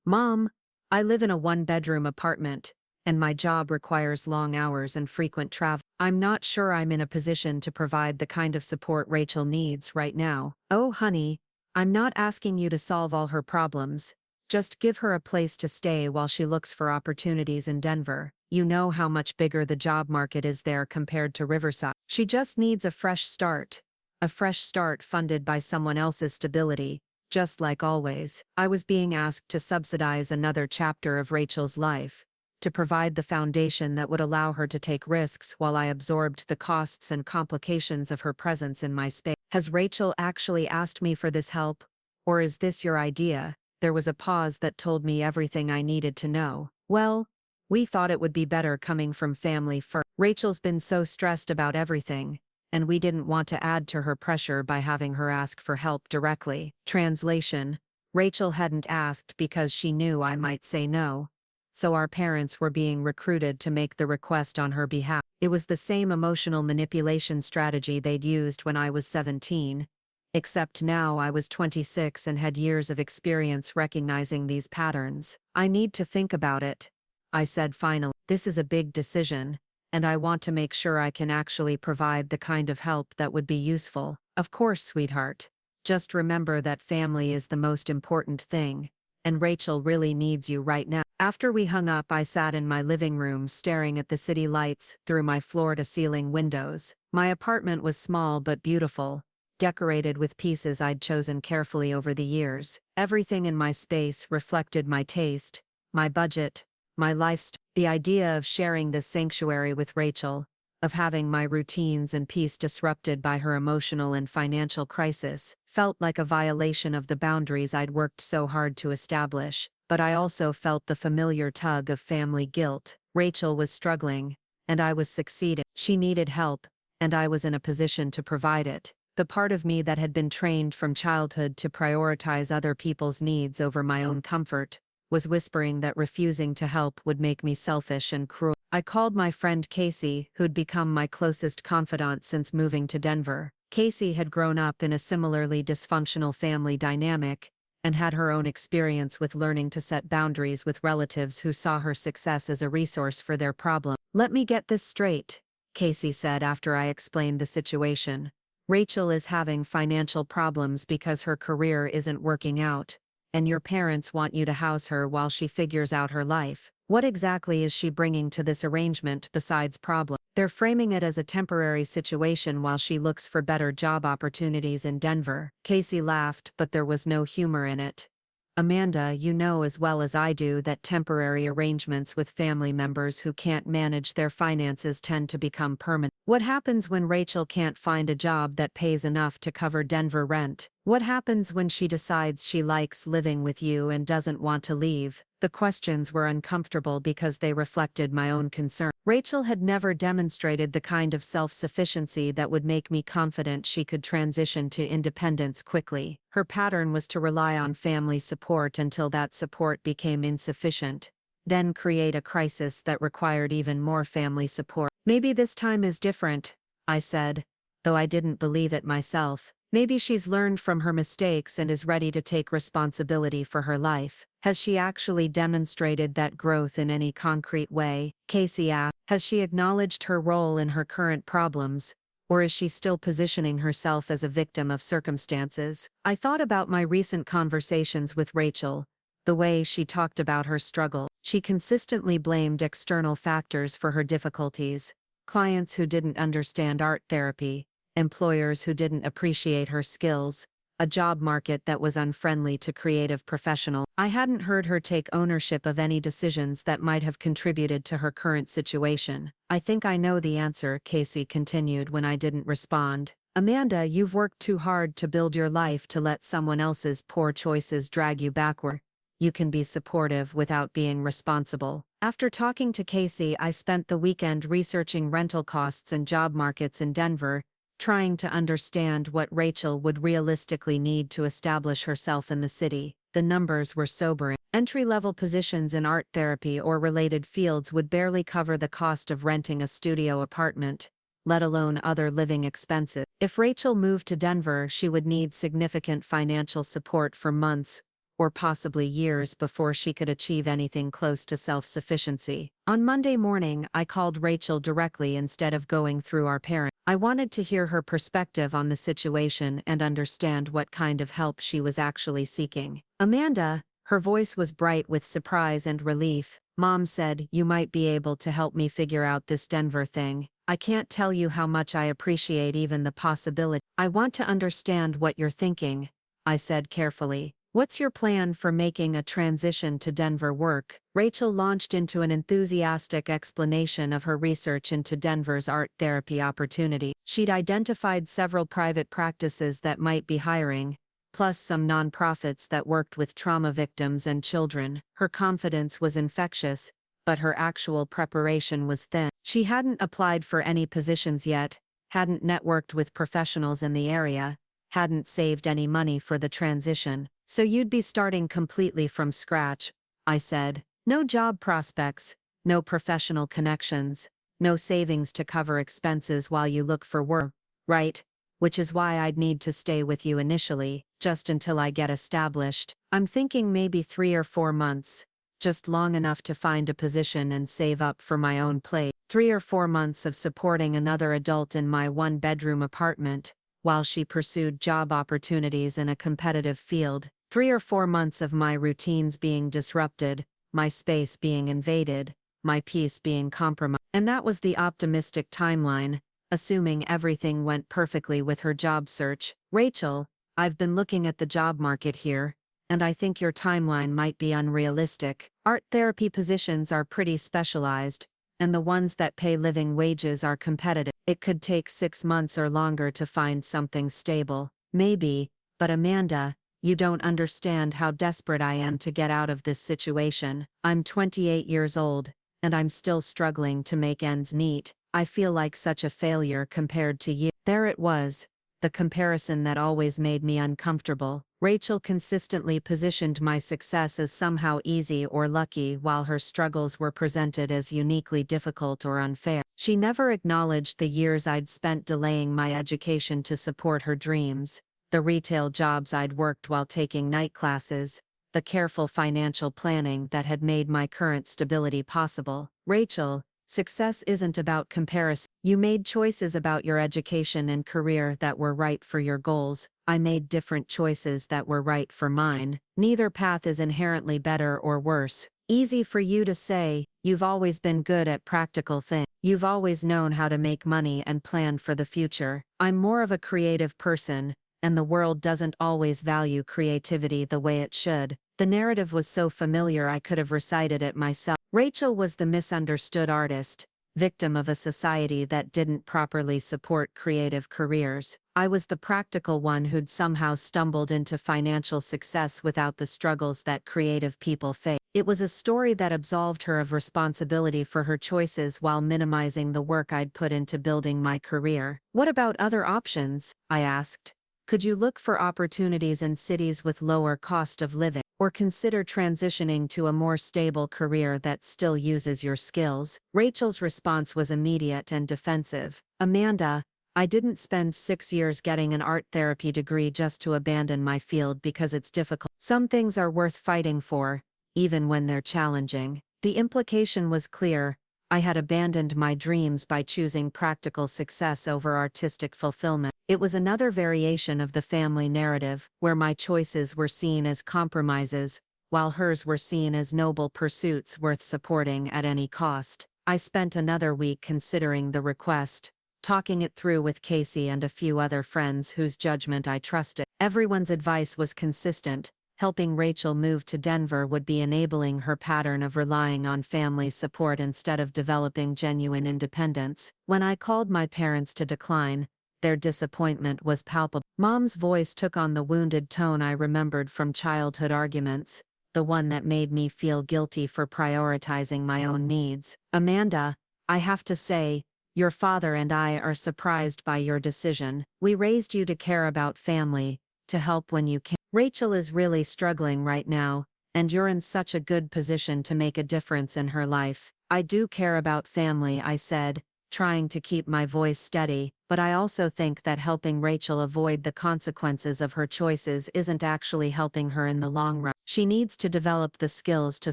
"Mom, I live in a one-bedroom apartment, and my job requires long hours and frequent travel. I'm not sure I'm in a position to provide the kind of support Rachel needs right now." "Oh, honey, I'm not asking you to solve all her problems. Just give her a place to stay while she looks for opportunities in Denver. You know how much bigger the job market is there compared to Riverside. She just needs a fresh start. A fresh start funded by someone else's stability, just like always." I was being asked to subsidize another chapter of Rachel's life, to provide the foundation that would allow her to take risks while I absorbed the costs and complications of her presence in my space. "Has Rachel actually asked me for this help, or is this your idea?" There was a pause that told me everything I needed to know. "Well, we thought it would be better coming from family first. Rachel's been so stressed about everything, and we didn't want to add to her pressure by having her ask for help directly." Translation: Rachel hadn't asked because she knew I might say no, so our parents were being recruited to make the request on her behalf. It was the same emotional manipulation strategy they'd used when I was 17. Except now I was 26 and had years of experience recognizing these patterns. "I need to think about it," I said finally. "This is a big decision, and I want to make sure I can actually provide the kind of help that would be useful." "Of course, sweetheart. Just remember that family is the most important thing, and Rachel really needs you right now." After we hung up, I sat in my living room staring at the city lights through my floor-to-ceiling windows. My apartment was small but beautiful, decorated with pieces I'd chosen carefully over the years. Everything in my space reflected my taste, my budget, my lifestyle. The idea of sharing this sanctuary with Rachel, of having my routines and peace disrupted by her emotional and financial crisis, felt like a violation of the boundaries I'd worked so hard to establish. But I also felt the familiar tug of family guilt. Rachel was struggling, and I was succeeding. She needed help, and I was in a position to provide it. The part of me that had been trained from childhood to prioritize other people's needs over my own comfort was whispering that refusing to help would make me selfish and cruel. I called my friend Casey, who'd become my closest confidant since moving to Denver. Casey had grown up in a similarly dysfunctional family dynamic and had her own experience with learning to set boundaries with relatives who saw her success as a resource for their problem. "Let me get this straight," Casey said after I explained the situation. "Rachel is having financial problems because her career isn't working out, and your parents want you to house her while she figures out her life. What exactly is she bringing to this arrangement besides problems? They're framing it as a temporary situation while she looks for better job opportunities in Denver." Casey laughed, but there was no humor in it. "Amanda, you know as well as I do that temporary arrangements with family members who can't manage their finances tend to become permanent. What happens when Rachel can't find a job that pays enough to cover Denver rent? What happens when she decides she likes living with you and doesn't want to leave?" The questions were uncomfortable because they reflected my own concern. Rachel had never demonstrated the kind of self-sufficiency that would make me confident she could transition to independence quickly. Her pattern was to rely on family support until that support became insufficient, then create a crisis that required even more family support. "Maybe this time is different," I said, though I didn't believe it myself. "Maybe she's learned from her mistakes and is ready to take responsibility for her life." "Has she actually demonstrated that growth in any concrete way?" Casey asked. "Has she acknowledged her role in her current problems, or is she still positioning herself as a victim of circumstances?" I thought about my recent conversations with Rachel, the way she talked about her struggle. She consistently blamed external factors for her difficulties: clients who didn't understand art therapy, employers who didn't appreciate her skills, a job market that was unfriendly to creative professionals. I hadn't heard her take ownership of any decisions that might have contributed to her current situation. "I think I know the answer," Casey continued when I didn't respond. "Amanda, you've worked too hard to build your life to let someone else's poor choices drag you backward. You can be supportive without being responsible." After talking to Casey, I spent the weekend researching rental costs and job markets in Denver, trying to understand what Rachel would realistically need to establish herself in the city. The numbers were sobering. Entry-level positions in art therapy or related fields would barely cover the cost of renting a studio apartment, let alone other living expenses. If Rachel moved to Denver, she would need significant financial support for months, or possibly years, before she could achieve anything close to self-sufficiency. On Monday morning, I called Rachel directly instead of going through our parents. I wanted to hear her perspective on the situation and understand what kind of help she was actually seeking. "Amanda," her voice was bright with surprise and relief, "Mom said you might be able to help me figure out this Denver thing. I can't tell you how much I appreciate even the possibility." "I want to understand what you're thinking," I said carefully. "What's your plan for making a transition to Denver work?" Rachel launched into an enthusiastic explanation of her research into Denver's art therapy opportunity. She'd identified several private practices that might be hiring, plus some nonprofits that worked with trauma victims and children. Her confidence was infectious, but her actual preparation was thin. She hadn't applied for any positions yet, hadn't networked with professionals in the area, hadn't saved any money for the transition. "So you'd be starting completely from scratch," I said. "No job prospects, no professional connections, no savings to cover expenses while you look for work, right? Which is why I'd need to stay with you initially, just until I get established. I'm thinking maybe 3 or 4 months, just long enough to find a position and save up for my own place. 3 or 4 months of supporting another adult in my 1-bedroom apartment, while she pursued job opportunities in a competitive field. 3 or 4 months of my routines being disrupted, my space being invaded, my peace being compromised." And that was the optimistic timeline, assuming everything went perfectly with her job search. "Rachel, I've been looking at the job market here, and I think your timeline might be unrealistic. Art therapy positions are pretty specialized, and the ones that pay living wages are competitive. It could take 6 months or longer to find something stable." "Maybe, but Amanda, you don't understand how desperate I am to get out of this situation. I'm 28 years old, and I'm still struggling to make ends meet. I feel like such a failure compared to you." There it was, the comparison that always made me uncomfortable. Rachel consistently positioned my success as somehow easy or lucky while her struggles were presented as uniquely difficult or unfair. She never acknowledged the years I'd spent delaying my education to support her dreams, the retail jobs I'd worked while taking night classes, the careful financial planning that had made my current stability possible. Rachel, success isn't about comparison. You made choices about your education and career that were right for your goals. I made different choices that were right for mine. Neither path is inherently better or worse. Easy for you to say, you've always been good at practical things. You've always known how to make money and plan for the future. I'm more of a creative person, and the world doesn't always value creativity the way it should. The narrative was so familiar I could have recited it myself. Rachel was the misunderstood artist, victim of a society that didn't properly support creative careers. I was the practical one who'd somehow stumbled into financial success without the struggles that creative people face. It was a story that absolved her of responsibility for her choices while minimizing the work I'd put into building my career. What about other options? I asked. Could you look for opportunities in cities with lower cost of living, or consider transitioning to a more stable career that still uses your skills? Rachel's response was immediate and defensive. Amanda, I didn't spend 6 years getting an art therapy degree just to abandon my field because it's difficult. Some things are worth fighting for, even when they're challenging. The implication was clear. I had abandoned my dreams by choosing practical success over artistic fulfillment. It was another variation of the family narrative, where my choices were seen as compromises, while hers were seen as noble pursuits worth supporting at any cost. I spent another week considering the request, talking it through with Casey and a few other friends whose judgment I trusted. Everyone's advice was consistent. Helping Rachel move to Denver would be enabling her pattern of relying on family support instead of developing genuine independence. When I called my parents to decline, their disappointment was palpable. Mom's voice took on the wounded tone I remembered from childhood arguments, the one that made me feel guilty for prioritizing my own needs. Amanda, I have to say, your father and I are surprised by your decision. We raised you to care about family, to help when you can. Rachel is really struggling right now, and you're in such a good position to make a difference in her life. I do care about family, I said, trying to keep my voice steady, but I also think that helping Rachel avoid the consequences of her choices isn't actually helping her in the long run. She needs to develop the skills to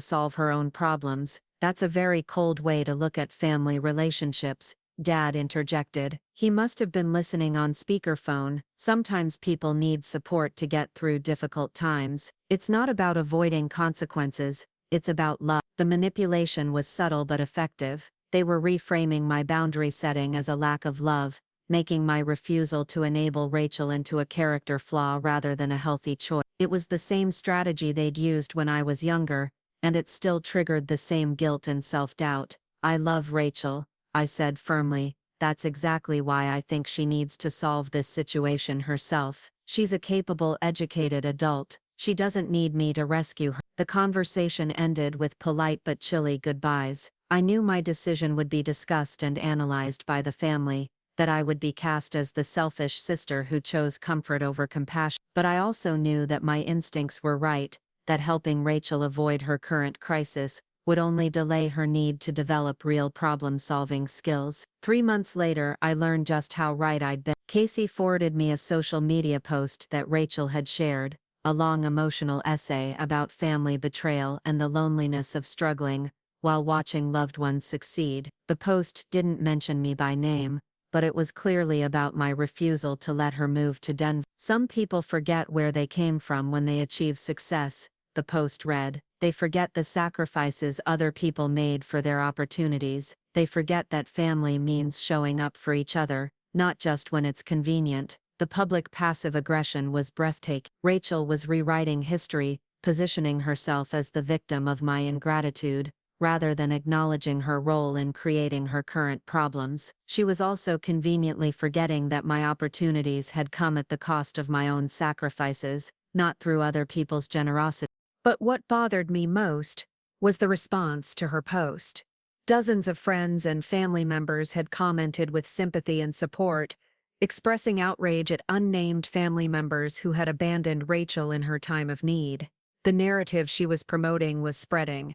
solve her own problems. That's a very cold way to look at family relationships, Dad interjected. He must have been listening on speakerphone. Sometimes people need support to get through difficult times. It's not about avoiding consequences, it's about love. The manipulation was subtle but effective. They were reframing my boundary setting as a lack of love, making my refusal to enable Rachel into a character flaw rather than a healthy choice. It was the same strategy they'd used when I was younger, and it still triggered the same guilt and self-doubt. I love Rachel, I said firmly. That's exactly why I think she needs to solve this situation herself. She's a capable, educated adult. She doesn't need me to rescue her. The conversation ended with polite but chilly goodbyes. I knew my decision would be discussed and analyzed by the family, that I would be cast as the selfish sister who chose comfort over compassion. But I also knew that my instincts were right, that helping Rachel avoid her current crisis would only delay her need to develop real problem-solving skills. 3 months later, I learned just how right I'd been. Casey forwarded me a social media post that Rachel had shared, a long emotional essay about family betrayal and the loneliness of struggling while watching loved ones succeed. The post didn't mention me by name, but it was clearly about my refusal to let her move to Denver. Some people forget where they came from when they achieve success, the post read. They forget the sacrifices other people made for their opportunities. They forget that family means showing up for each other, not just when it's convenient. The public passive aggression was breathtaking. Rachel was rewriting history, positioning herself as the victim of my ingratitude, rather than acknowledging her role in creating her current problems. She was also conveniently forgetting that my opportunities had come at the cost of my own sacrifices, not through other people's generosity. But what bothered me most was the response to her post. Dozens of friends and family members had commented with sympathy and support, expressing outrage at unnamed family members who had abandoned Rachel in her time of need. The narrative she was promoting was spreading,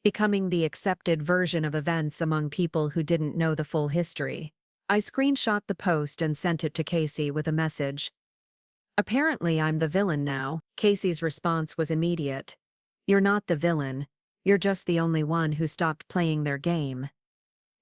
becoming the accepted version of events among people who didn't know the full history. I screenshot the post and sent it to Casey with a message. "Apparently I'm the villain now." Casey's response was immediate. "You're not the villain. You're just the only one who stopped playing their game.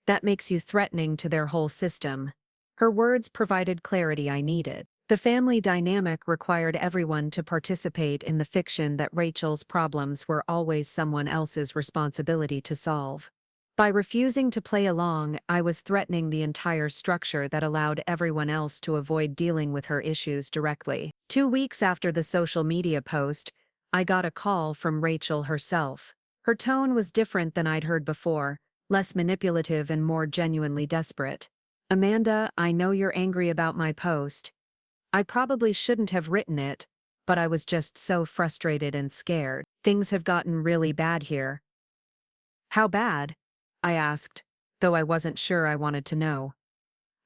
That makes you threatening to their whole system." Her words provided clarity I needed. The family dynamic required everyone to participate in the fiction that Rachel's problems were always someone else's responsibility to solve. By refusing to play along, I was threatening the entire structure that allowed everyone else to avoid dealing with her issues directly. 2 weeks after the social media post, I got a call from Rachel herself. Her tone was different than I'd heard before, less manipulative and more genuinely desperate. "Amanda, I know you're angry about my post. I probably shouldn't have written it, but I was just so frustrated and scared. Things have gotten really bad here." "How bad?" I asked, though I wasn't sure I wanted to know.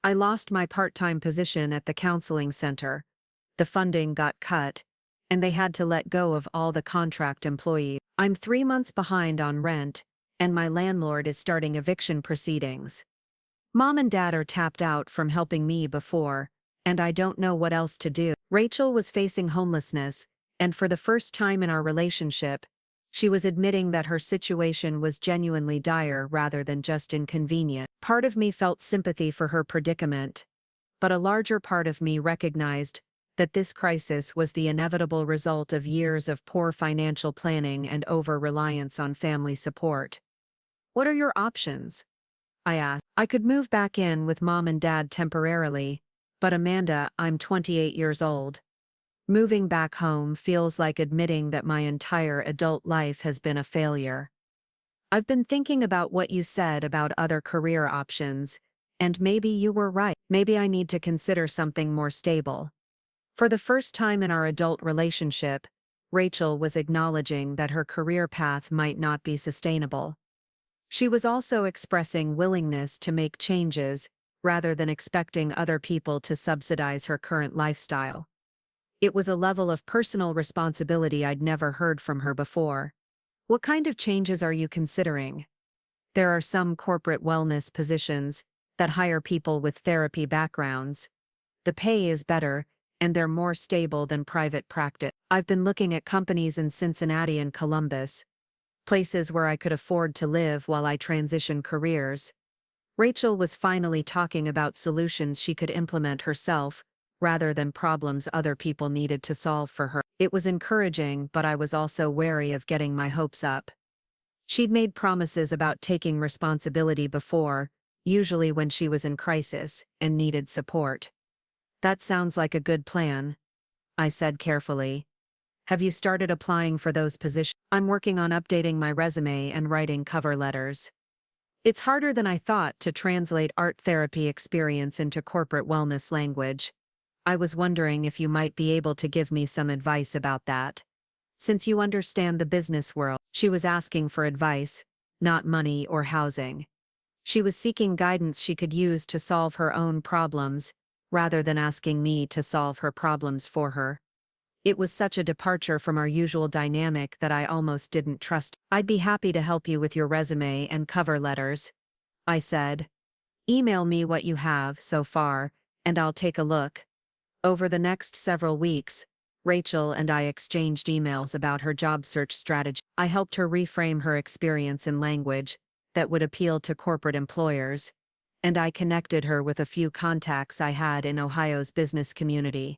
"I lost my part-time position at the counseling center. The funding got cut, and they had to let go of all the contract employees. I'm 3 months behind on rent, and my landlord is starting eviction proceedings. Mom and Dad are tapped out from helping me before, and I don't know what else to do." Rachel was facing homelessness, and for the first time in our relationship, she was admitting that her situation was genuinely dire rather than just inconvenient. Part of me felt sympathy for her predicament, but a larger part of me recognized that this crisis was the inevitable result of years of poor financial planning and over-reliance on family support. "What are your options?" I asked. "I could move back in with Mom and Dad temporarily, but Amanda, I'm 28 years old. Moving back home feels like admitting that my entire adult life has been a failure. I've been thinking about what you said about other career options, and maybe you were right. Maybe I need to consider something more stable." For the first time in our adult relationship, Rachel was acknowledging that her career path might not be sustainable. She was also expressing willingness to make changes rather than expecting other people to subsidize her current lifestyle. It was a level of personal responsibility I'd never heard from her before. "What kind of changes are you considering?" "There are some corporate wellness positions that hire people with therapy backgrounds. The pay is better, and they're more stable than private practice. I've been looking at companies in Cincinnati and Columbus, places where I could afford to live while I transition careers." Rachel was finally talking about solutions she could implement herself, rather than problems other people needed to solve for her. It was encouraging, but I was also wary of getting my hopes up. She'd made promises about taking responsibility before, usually when she was in crisis and needed support. "That sounds like a good plan," I said carefully. "Have you started applying for those positions?" "I'm working on updating my resume and writing cover letters. It's harder than I thought to translate art therapy experience into corporate wellness language. I was wondering if you might be able to give me some advice about that. Since you understand the business world." She was asking for advice, not money or housing. She was seeking guidance she could use to solve her own problems, rather than asking me to solve her problems for her. It was such a departure from our usual dynamic that I almost didn't trust. "I'd be happy to help you with your resume and cover letters," I said. "Email me what you have so far, and I'll take a look." Over the next several weeks, Rachel and I exchanged emails about her job search strategy. I helped her reframe her experience in language that would appeal to corporate employers, and I connected her with a few contacts I had in Ohio's business community.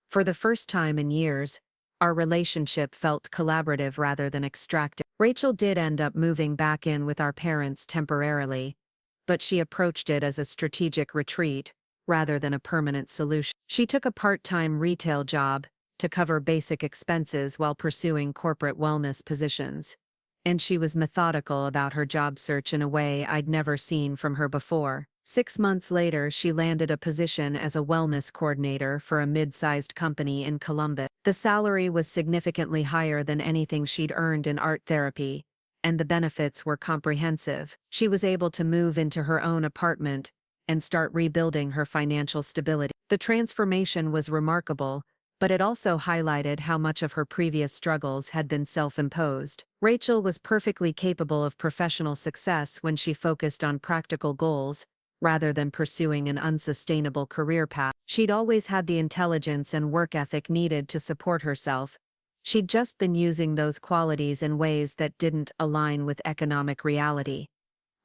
For the first time in years, our relationship felt collaborative rather than extractive. Rachel did end up moving back in with our parents temporarily, but she approached it as a strategic retreat rather than a permanent solution. She took a part-time retail job to cover basic expenses while pursuing corporate wellness positions, and she was methodical about her job search in a way I'd never seen from her before. 6 months later, she landed a position as a wellness coordinator for a mid-sized company in Columbus. The salary was significantly higher than anything she'd earned in art therapy, and the benefits were comprehensive. She was able to move into her own apartment and start rebuilding her financial stability. The transformation was remarkable, but it also highlighted how much of her previous struggles had been self-imposed. Rachel was perfectly capable of professional success when she focused on practical goals, rather than pursuing an unsustainable career path. She'd always had the intelligence and work ethic needed to support herself. She'd just been using those qualities in ways that didn't align with economic reality.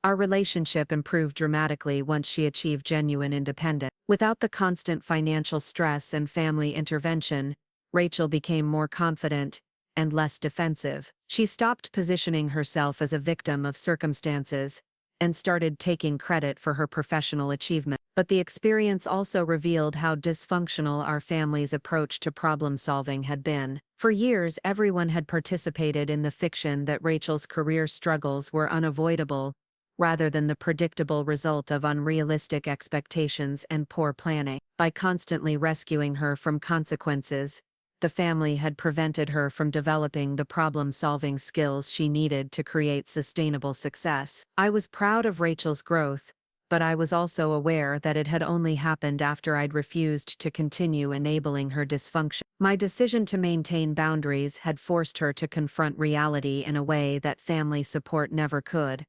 Our relationship improved dramatically once she achieved genuine independence. Without the constant financial stress and family intervention, Rachel became more confident and less defensive. She stopped positioning herself as a victim of circumstances and started taking credit for her professional achievement. But the experience also revealed how dysfunctional our family's approach to problem-solving had been. For years, everyone had participated in the fiction that Rachel's career struggles were unavoidable, rather than the predictable result of unrealistic expectations and poor planning. By constantly rescuing her from consequences, the family had prevented her from developing the problem-solving skills she needed to create sustainable success. I was proud of Rachel's growth, but I was also aware that it had only happened after I'd refused to continue enabling her dysfunction. My decision to maintain boundaries had forced her to confront reality in a way that family support never could.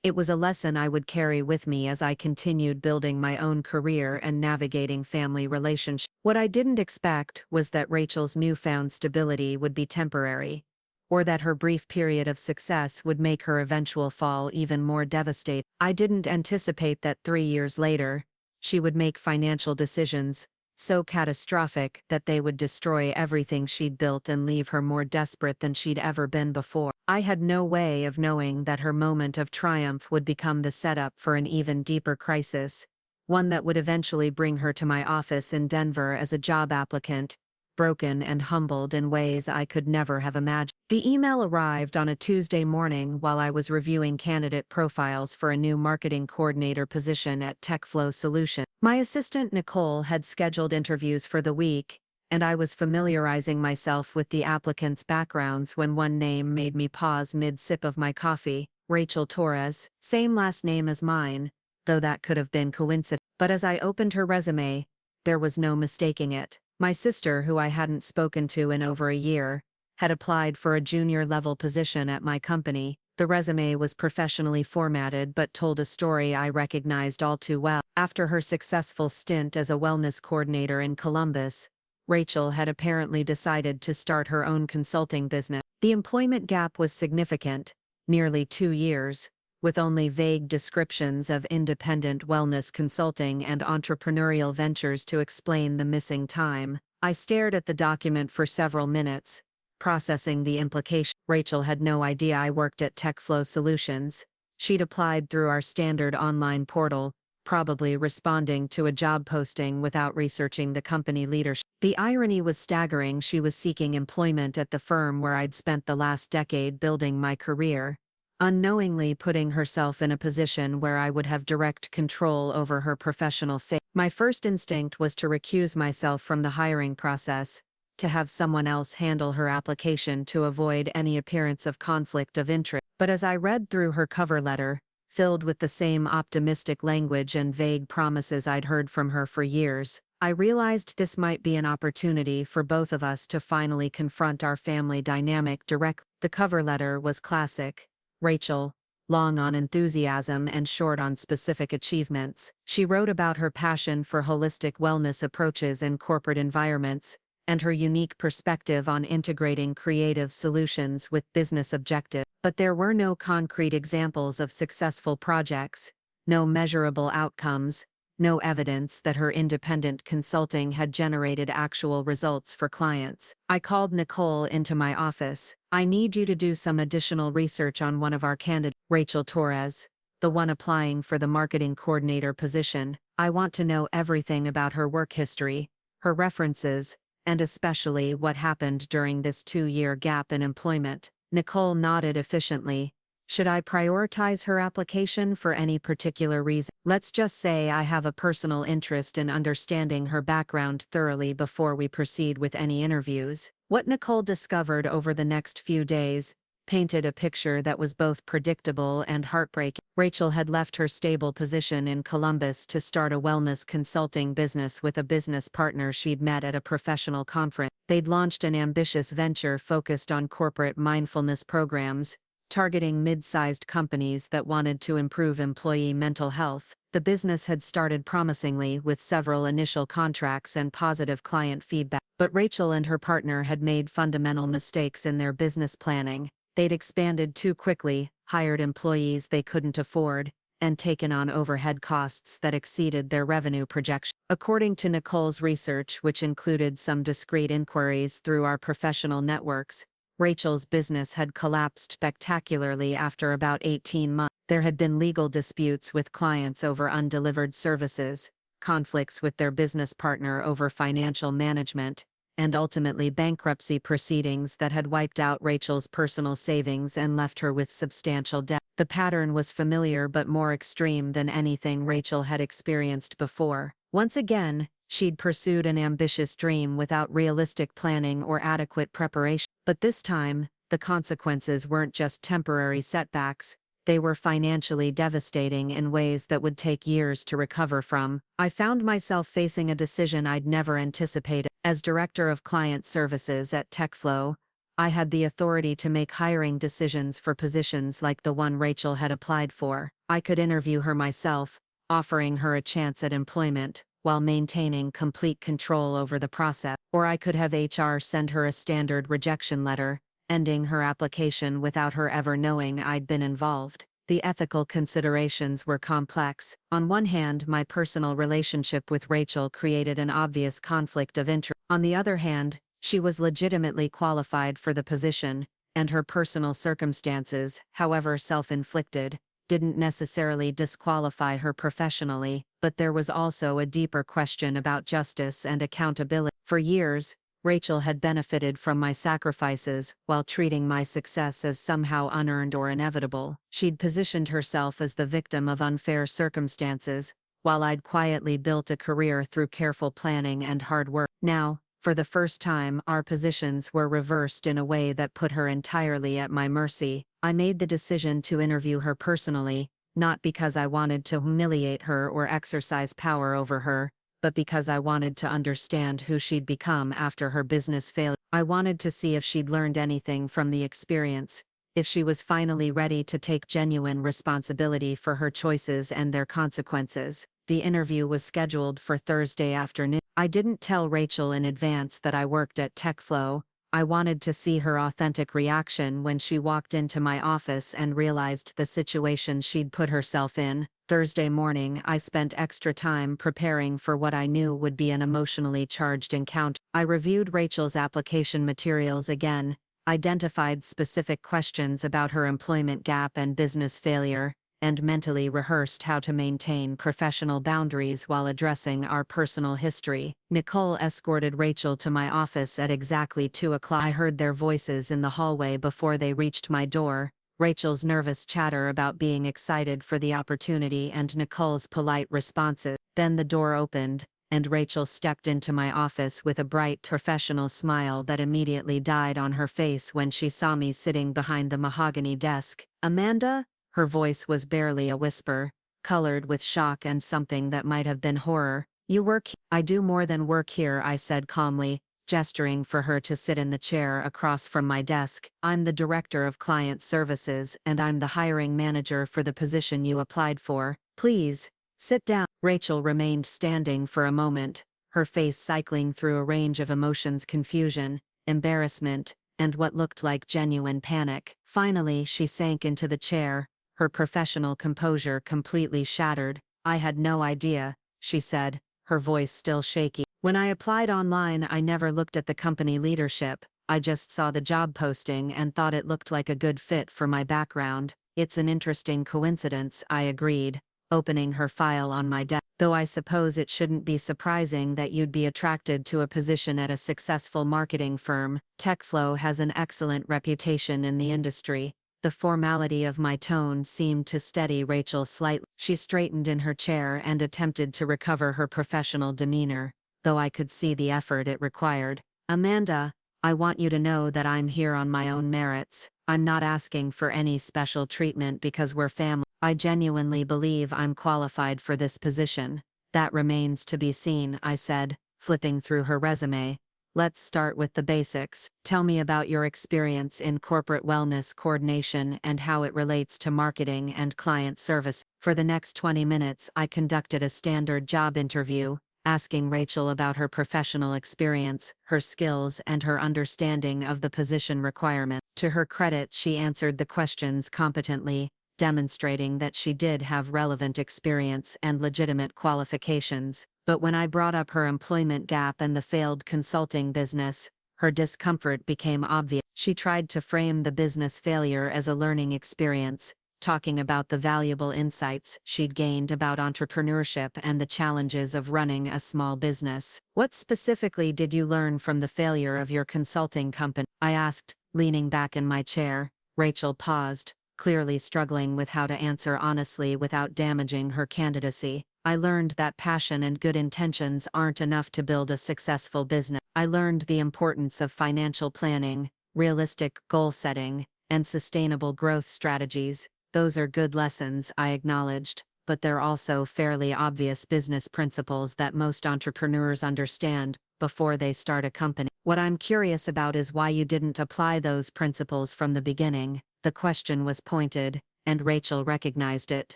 It was a lesson I would carry with me as I continued building my own career and navigating family relationships. What I didn't expect was that Rachel's newfound stability would be temporary, or that her brief period of success would make her eventual fall even more devastating. I didn't anticipate that 3 years later, she would make financial decisions so catastrophic that they would destroy everything she'd built and leave her more desperate than she'd ever been before. I had no way of knowing that her moment of triumph would become the setup for an even deeper crisis, one that would eventually bring her to my office in Denver as a job applicant, broken and humbled in ways I could never have imagined. The email arrived on a Tuesday morning while I was reviewing candidate profiles for a new marketing coordinator position at TechFlow Solutions. My assistant Nicole had scheduled interviews for the week, and I was familiarizing myself with the applicants' backgrounds when one name made me pause mid-sip of my coffee: Rachel Torres, same last name as mine, though that could have been coincidence. But as I opened her resume, there was no mistaking it. My sister, who I hadn't spoken to in over a year, had applied for a junior-level position at my company. The resume was professionally formatted but told a story I recognized all too well. After her successful stint as a wellness coordinator in Columbus, Rachel had apparently decided to start her own consulting business. The employment gap was significant, nearly 2 years, with only vague descriptions of independent wellness consulting and entrepreneurial ventures to explain the missing time. I stared at the document for several minutes, processing the implication. Rachel had no idea I worked at TechFlow Solutions. She'd applied through our standard online portal, probably responding to a job posting without researching the company leadership. The irony was staggering. She was seeking employment at the firm where I'd spent the last decade building my career, unknowingly putting herself in a position where I would have direct control over her professional fate. My first instinct was to recuse myself from the hiring process, to have someone else handle her application to avoid any appearance of conflict of interest. But as I read through her cover letter, filled with the same optimistic language and vague promises I'd heard from her for years, I realized this might be an opportunity for both of us to finally confront our family dynamic directly. The cover letter was classic. Rachel, long on enthusiasm and short on specific achievements. She wrote about her passion for holistic wellness approaches in corporate environments, and her unique perspective on integrating creative solutions with business objectives. But there were no concrete examples of successful projects, no measurable outcomes, no evidence that her independent consulting had generated actual results for clients. I called Nicole into my office. "I need you to do some additional research on one of our candidates, Rachel Torres, the one applying for the marketing coordinator position. I want to know everything about her work history, her references, and especially what happened during this 2-year gap in employment." Nicole nodded efficiently. "Should I prioritize her application for any particular reason? Let's just say I have a personal interest in understanding her background thoroughly before we proceed with any interviews." What Nicole discovered over the next few days painted a picture that was both predictable and heartbreaking. Rachel had left her stable position in Columbus to start a wellness consulting business with a business partner she'd met at a professional conference. They'd launched an ambitious venture focused on corporate mindfulness programs, targeting mid-sized companies that wanted to improve employee mental health. The business had started promisingly with several initial contracts and positive client feedback. But Rachel and her partner had made fundamental mistakes in their business planning. They'd expanded too quickly, hired employees they couldn't afford, and taken on overhead costs that exceeded their revenue projection. According to Nicole's research, which included some discreet inquiries through our professional networks, Rachel's business had collapsed spectacularly after about 18 months. There had been legal disputes with clients over undelivered services, conflicts with their business partner over financial management, and ultimately bankruptcy proceedings that had wiped out Rachel's personal savings and left her with substantial debt. The pattern was familiar but more extreme than anything Rachel had experienced before. Once again, she'd pursued an ambitious dream without realistic planning or adequate preparation. But this time, the consequences weren't just temporary setbacks. They were financially devastating in ways that would take years to recover from. I found myself facing a decision I'd never anticipated. As Director of Client Services at TechFlow, I had the authority to make hiring decisions for positions like the one Rachel had applied for. I could interview her myself, offering her a chance at employment, while maintaining complete control over the process. Or I could have HR send her a standard rejection letter, ending her application without her ever knowing I'd been involved. The ethical considerations were complex. On one hand, my personal relationship with Rachel created an obvious conflict of interest. On the other hand, she was legitimately qualified for the position, and her personal circumstances, however self-inflicted, didn't necessarily disqualify her professionally. But there was also a deeper question about justice and accountability. For years, Rachel had benefited from my sacrifices while treating my success as somehow unearned or inevitable. She'd positioned herself as the victim of unfair circumstances, while I'd quietly built a career through careful planning and hard work. Now, for the first time, our positions were reversed in a way that put her entirely at my mercy. I made the decision to interview her personally, not because I wanted to humiliate her or exercise power over her, but because I wanted to understand who she'd become after her business failure. I wanted to see if she'd learned anything from the experience, if she was finally ready to take genuine responsibility for her choices and their consequences. The interview was scheduled for Thursday afternoon. I didn't tell Rachel in advance that I worked at TechFlow. I wanted to see her authentic reaction when she walked into my office and realized the situation she'd put herself in. Thursday morning, I spent extra time preparing for what I knew would be an emotionally charged encounter. I reviewed Rachel's application materials again, identified specific questions about her employment gap and business failure, and mentally rehearsed how to maintain professional boundaries while addressing our personal history. Nicole escorted Rachel to my office at exactly 2 o'clock. I heard their voices in the hallway before they reached my door. Rachel's nervous chatter about being excited for the opportunity and Nicole's polite responses. Then the door opened, and Rachel stepped into my office with a bright professional smile that immediately died on her face when she saw me sitting behind the mahogany desk. "Amanda?" Her voice was barely a whisper, colored with shock and something that might have been horror. "You work here?" "I do more than work here," I said calmly, gesturing for her to sit in the chair across from my desk. "I'm the Director of Client Services and I'm the hiring manager for the position you applied for. Please, sit down." Rachel remained standing for a moment, her face cycling through a range of emotions: confusion, embarrassment, and what looked like genuine panic. Finally, she sank into the chair, her professional composure completely shattered. "I had no idea," she said, her voice still shaky. "When I applied online, I never looked at the company leadership. I just saw the job posting and thought it looked like a good fit for my background." "It's an interesting coincidence," I agreed, opening her file on my desk. "Though I suppose it shouldn't be surprising that you'd be attracted to a position at a successful marketing firm. TechFlow has an excellent reputation in the industry." The formality of my tone seemed to steady Rachel slightly. She straightened in her chair and attempted to recover her professional demeanor, though I could see the effort it required. "Amanda, I want you to know that I'm here on my own merits. I'm not asking for any special treatment because we're family. I genuinely believe I'm qualified for this position. That remains to be seen, I said, flipping through her resume. Let's start with the basics. Tell me about your experience in corporate wellness coordination and how it relates to marketing and client service. For the next 20 minutes, I conducted a standard job interview, asking Rachel about her professional experience, her skills, and her understanding of the position requirement. To her credit, she answered the questions competently, demonstrating that she did have relevant experience and legitimate qualifications. But when I brought up her employment gap and the failed consulting business, her discomfort became obvious. She tried to frame the business failure as a learning experience, talking about the valuable insights she'd gained about entrepreneurship and the challenges of running a small business. What specifically did you learn from the failure of your consulting company? I asked, leaning back in my chair. Rachel paused, clearly struggling with how to answer honestly without damaging her candidacy. I learned that passion and good intentions aren't enough to build a successful business. I learned the importance of financial planning, realistic goal setting, and sustainable growth strategies. Those are good lessons, I acknowledged, but they're also fairly obvious business principles that most entrepreneurs understand before they start a company. What I'm curious about is why you didn't apply those principles from the beginning. The question was pointed, and Rachel recognized it.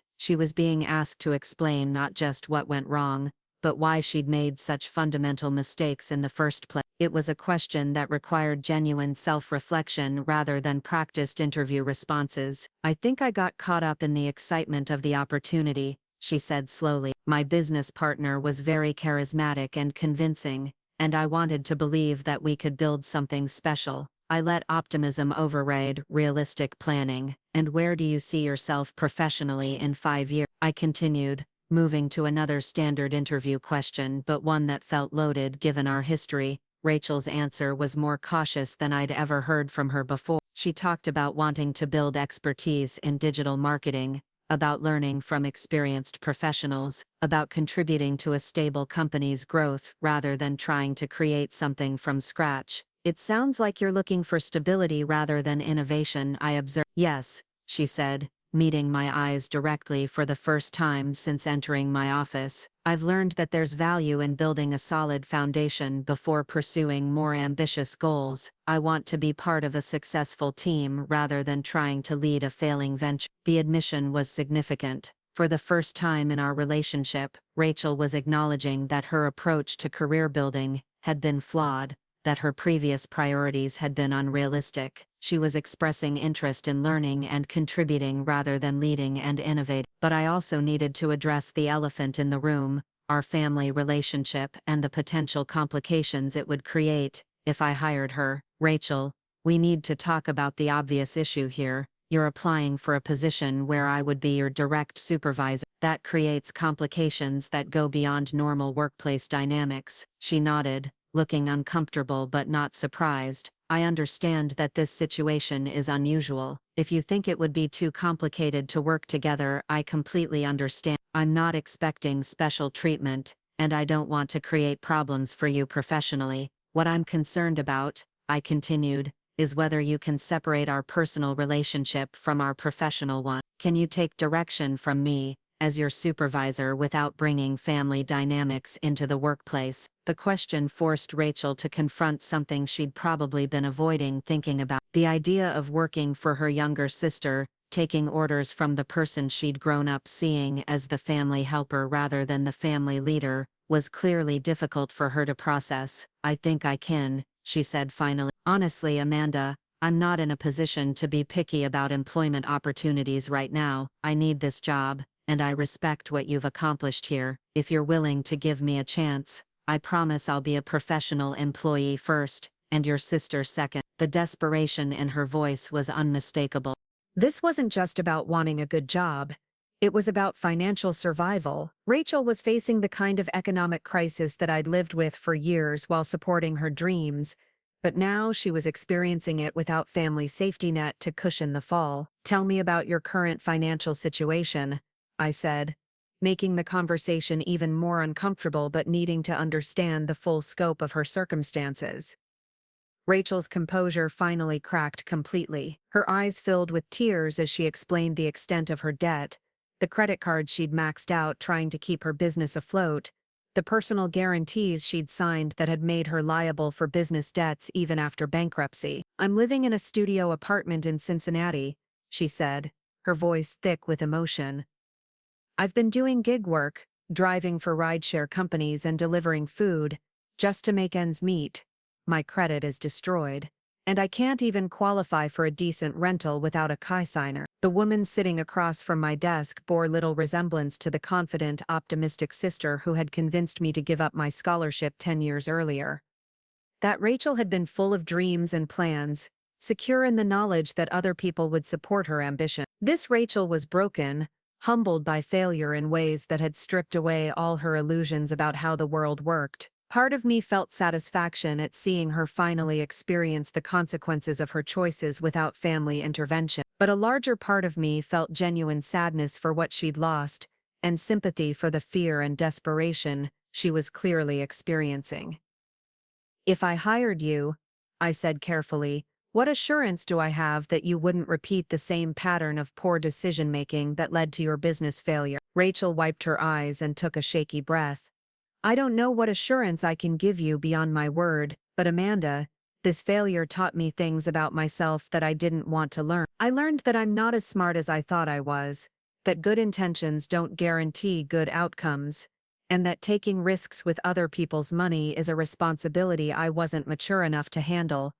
She was being asked to explain not just what went wrong, but why she'd made such fundamental mistakes in the first place. It was a question that required genuine self-reflection rather than practiced interview responses. I think I got caught up in the excitement of the opportunity, she said slowly. My business partner was very charismatic and convincing, and I wanted to believe that we could build something special. I let optimism override realistic planning. And where do you see yourself professionally in 5 years? I continued, moving to another standard interview question, but one that felt loaded given our history. Rachel's answer was more cautious than I'd ever heard from her before. She talked about wanting to build expertise in digital marketing, about learning from experienced professionals, about contributing to a stable company's growth rather than trying to create something from scratch. It sounds like you're looking for stability rather than innovation, I observed. Yes, she said, meeting my eyes directly for the first time since entering my office. I've learned that there's value in building a solid foundation before pursuing more ambitious goals. I want to be part of a successful team rather than trying to lead a failing venture. The admission was significant. For the first time in our relationship, Rachel was acknowledging that her approach to career building had been flawed, that her previous priorities had been unrealistic. She was expressing interest in learning and contributing rather than leading and innovating. But I also needed to address the elephant in the room, our family relationship and the potential complications it would create if I hired her. Rachel, we need to talk about the obvious issue here. You're applying for a position where I would be your direct supervisor. That creates complications that go beyond normal workplace dynamics. She nodded, looking uncomfortable but not surprised. I understand that this situation is unusual. If you think it would be too complicated to work together, I completely understand. I'm not expecting special treatment, and I don't want to create problems for you professionally. What I'm concerned about, I continued, is whether you can separate our personal relationship from our professional one. Can you take direction from me, as your supervisor, without bringing family dynamics into the workplace? The question forced Rachel to confront something she'd probably been avoiding thinking about. The idea of working for her younger sister, taking orders from the person she'd grown up seeing as the family helper rather than the family leader, was clearly difficult for her to process. I think I can, she said finally. Honestly, Amanda, I'm not in a position to be picky about employment opportunities right now. I need this job, and I respect what you've accomplished here. If you're willing to give me a chance, I promise I'll be a professional employee first, and your sister second. The desperation in her voice was unmistakable. This wasn't just about wanting a good job. It was about financial survival. Rachel was facing the kind of economic crisis that I'd lived with for years while supporting her dreams, but now she was experiencing it without family safety net to cushion the fall. Tell me about your current financial situation, I said, making the conversation even more uncomfortable but needing to understand the full scope of her circumstances. Rachel's composure finally cracked completely. Her eyes filled with tears as she explained the extent of her debt, the credit cards she'd maxed out trying to keep her business afloat, the personal guarantees she'd signed that had made her liable for business debts even after bankruptcy. "I'm living in a studio apartment in Cincinnati," she said, her voice thick with emotion. "I've been doing gig work, driving for rideshare companies and delivering food, just to make ends meet. My credit is destroyed, and I can't even qualify for a decent rental without a cosigner." The woman sitting across from my desk bore little resemblance to the confident, optimistic sister who had convinced me to give up my scholarship 10 years earlier. That Rachel had been full of dreams and plans, secure in the knowledge that other people would support her ambition. This Rachel was broken, humbled by failure in ways that had stripped away all her illusions about how the world worked. Part of me felt satisfaction at seeing her finally experience the consequences of her choices without family intervention, but a larger part of me felt genuine sadness for what she'd lost, and sympathy for the fear and desperation she was clearly experiencing. "If I hired you," I said carefully, "what assurance do I have that you wouldn't repeat the same pattern of poor decision-making that led to your business failure?" Rachel wiped her eyes and took a shaky breath. "I don't know what assurance I can give you beyond my word, but Amanda, this failure taught me things about myself that I didn't want to learn. I learned that I'm not as smart as I thought I was, that good intentions don't guarantee good outcomes, and that taking risks with other people's money is a responsibility I wasn't mature enough to handle."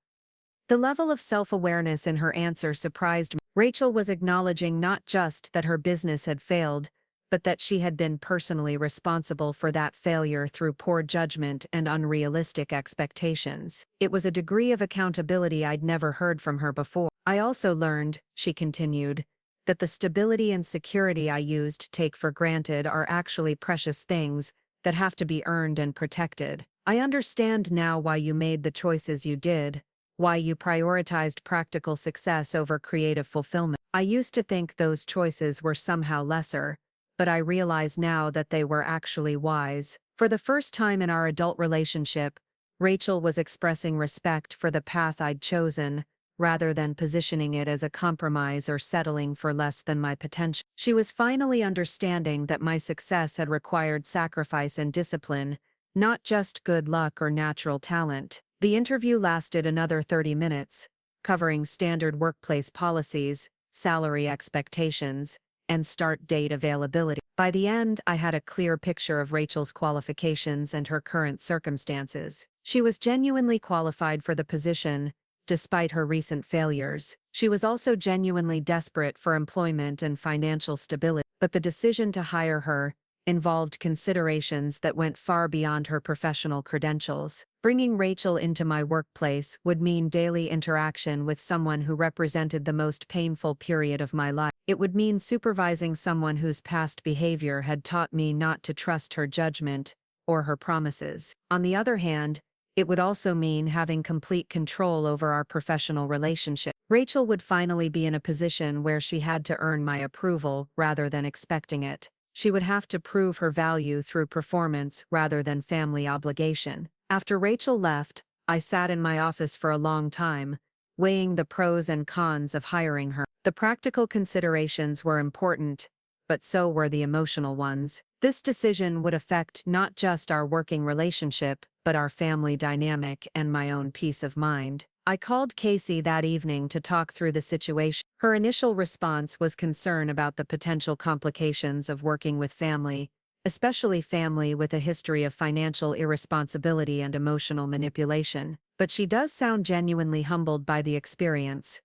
The level of self-awareness in her answer surprised me. Rachel was acknowledging not just that her business had failed, but that she had been personally responsible for that failure through poor judgment and unrealistic expectations. It was a degree of accountability I'd never heard from her before. "I also learned," she continued, "that the stability and security I used to take for granted are actually precious things that have to be earned and protected. I understand now why you made the choices you did, why you prioritized practical success over creative fulfillment. I used to think those choices were somehow lesser, but I realize now that they were actually wise." For the first time in our adult relationship, Rachel was expressing respect for the path I'd chosen, rather than positioning it as a compromise or settling for less than my potential. She was finally understanding that my success had required sacrifice and discipline, not just good luck or natural talent. The interview lasted another 30 minutes, covering standard workplace policies, salary expectations, and start date availability. By the end, I had a clear picture of Rachel's qualifications and her current circumstances. She was genuinely qualified for the position, despite her recent failures. She was also genuinely desperate for employment and financial stability, but the decision to hire her involved considerations that went far beyond her professional credentials. Bringing Rachel into my workplace would mean daily interaction with someone who represented the most painful period of my life. It would mean supervising someone whose past behavior had taught me not to trust her judgment or her promises. On the other hand, it would also mean having complete control over our professional relationship. Rachel would finally be in a position where she had to earn my approval rather than expecting it. She would have to prove her value through performance rather than family obligation. After Rachel left, I sat in my office for a long time, weighing the pros and cons of hiring her. The practical considerations were important, but so were the emotional ones. This decision would affect not just our working relationship, but our family dynamic and my own peace of mind. I called Casey that evening to talk through the situation. Her initial response was concern about the potential complications of working with family, especially family with a history of financial irresponsibility and emotional manipulation. "But she does sound genuinely humbled by the experience,"